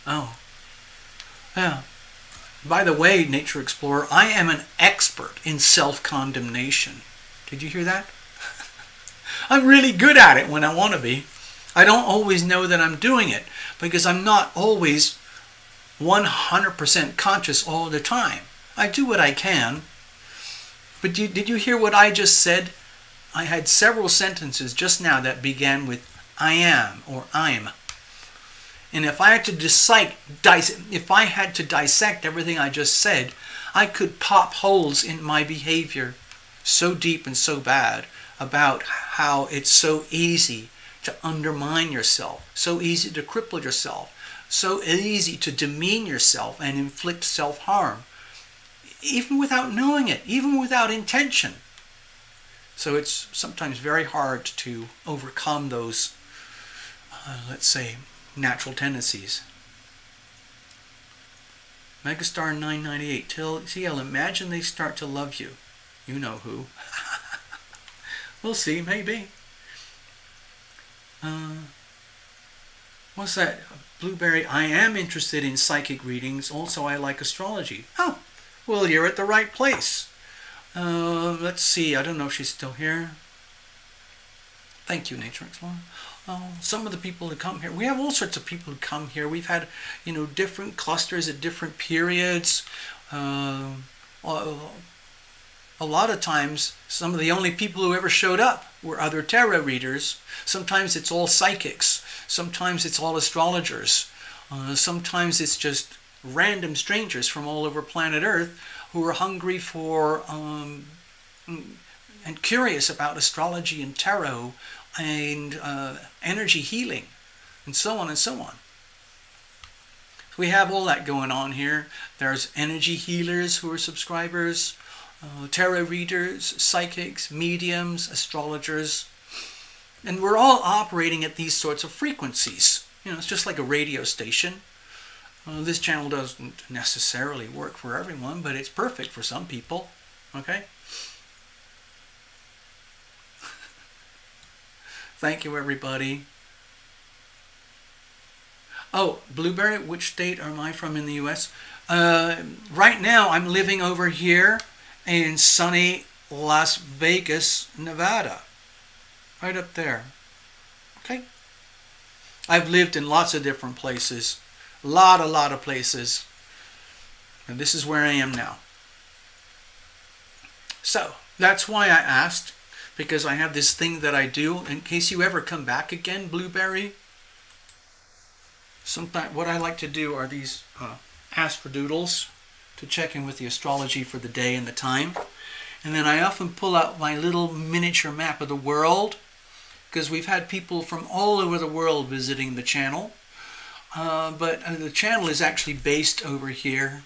Oh, yeah. By the way, Nature Explorer, I am an expert in self-condemnation. Did you hear that? I'm really good at it when I want to be. I don't always know that I'm doing it because I'm not always 100% conscious all the time. I do what I can. But did you hear what I just said? I had several sentences just now that began with I am or I'm. And if I had to dissect everything I just said, I could pop holes in my behavior so deep and so bad about how it's so easy to undermine yourself, so easy to cripple yourself, so easy to demean yourself and inflict self-harm, even without knowing it, even without intention. So it's sometimes very hard to overcome those, let's say, natural tendencies. Megastar 998, TL, imagine they start to love you. You know who. We'll see, maybe. What's that? Blueberry, I am interested in psychic readings. Also, I like astrology. Oh, well, you're at the right place. Let's see. I don't know if she's still here. Thank you, Nature Explorer. Some of the people who come here, we have all sorts of people who come here. We've had, different clusters at different periods. A lot of times, some of the only people who ever showed up were other tarot readers. Sometimes it's all psychics. Sometimes it's all astrologers. Sometimes it's just random strangers from all over planet Earth who are hungry for and curious about astrology and tarot and energy healing and so on and so on. We have all that going on here. There's energy healers who are subscribers, tarot readers, psychics, mediums, astrologers, and we're all operating at these sorts of frequencies. It's just like a radio station. This channel doesn't necessarily work for everyone, but it's perfect for some people. Okay? Thank you, everybody. Oh, Blueberry, which state am I from in the U.S.? Right now, I'm living over here in sunny Las Vegas, Nevada. Right up there. Okay? I've lived in lots of different places. A lot of places. And this is where I am now. So, that's why I asked. Because I have this thing that I do. In case you ever come back again, Blueberry. Sometimes what I like to do are these astrodoodles to check in with the astrology for the day and the time. And then I often pull out my little miniature map of the world. Because we've had people from all over the world visiting the channel. But the channel is actually based over here.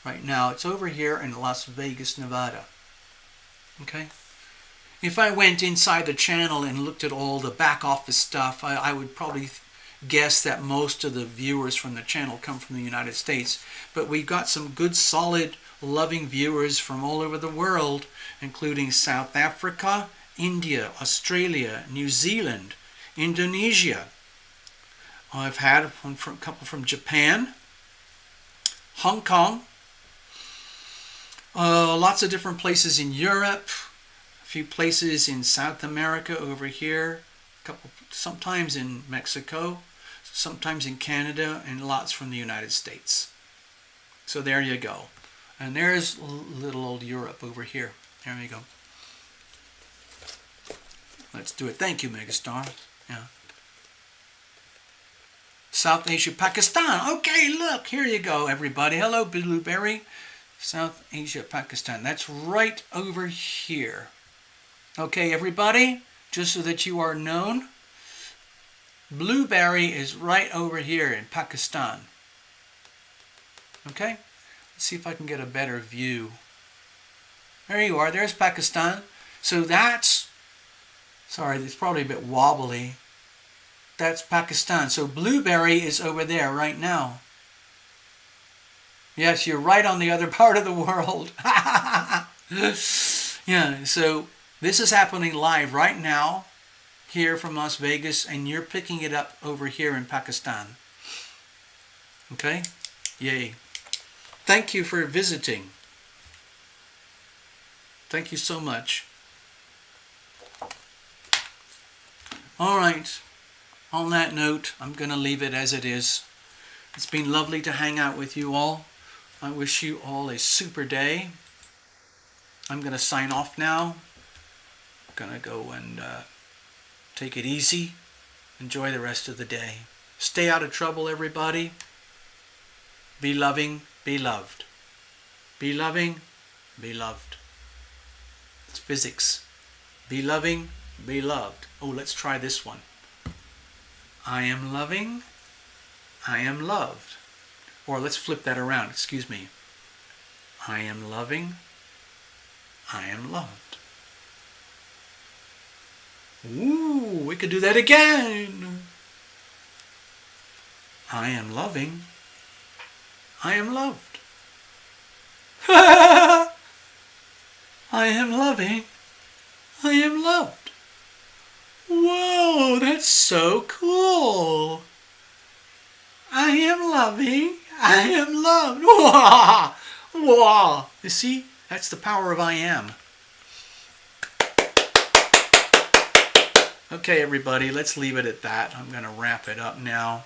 Right now, it's over here in Las Vegas, Nevada. Okay? If I went inside the channel and looked at all the back office stuff, I would probably guess that most of the viewers from the channel come from the United States. But we've got some good, solid, loving viewers from all over the world, including South Africa, India, Australia, New Zealand, Indonesia. I've had a couple from Japan, Hong Kong, lots of different places in Europe, a few places in South America over here, sometimes in Mexico, sometimes in Canada, and lots from the United States. So there you go. And there's little old Europe over here. There we go. Let's do it. Thank you, Megastar. Yeah. South Asia, Pakistan. Okay, look, here you go, everybody. Hello, Blueberry. South Asia, Pakistan. That's right over here. Okay, everybody, just so that you are known, Blueberry is right over here in Pakistan. Okay? Let's see if I can get a better view. There you are. There's Pakistan. So that's, sorry, it's probably a bit wobbly. That's Pakistan. So Blueberry is over there right now. Yes, you're right on the other part of the world. Yeah, so This is happening live right now here from Las Vegas, and you're picking it up over here in Pakistan. Okay? Yay. Thank you for visiting. Thank you so much. All right. On that note, I'm going to leave it as it is. It's been lovely to hang out with you all. I wish you all a super day. I'm going to sign off now. I'm going to go and take it easy. Enjoy the rest of the day. Stay out of trouble, everybody. Be loving, be loved. Be loving, be loved. It's physics. Be loving, be loved. Oh, let's try this one. I am loving, I am loved. Or let's flip that around, excuse me. I am loving, I am loved. Ooh, we could do that again. I am loving, I am loved. I am loving, I am loved. Whoa, that's so cool. I am loving, I am loved. Whoa, whoa. You see, that's the power of I am. Okay, everybody, let's leave it at that. I'm going to wrap it up now.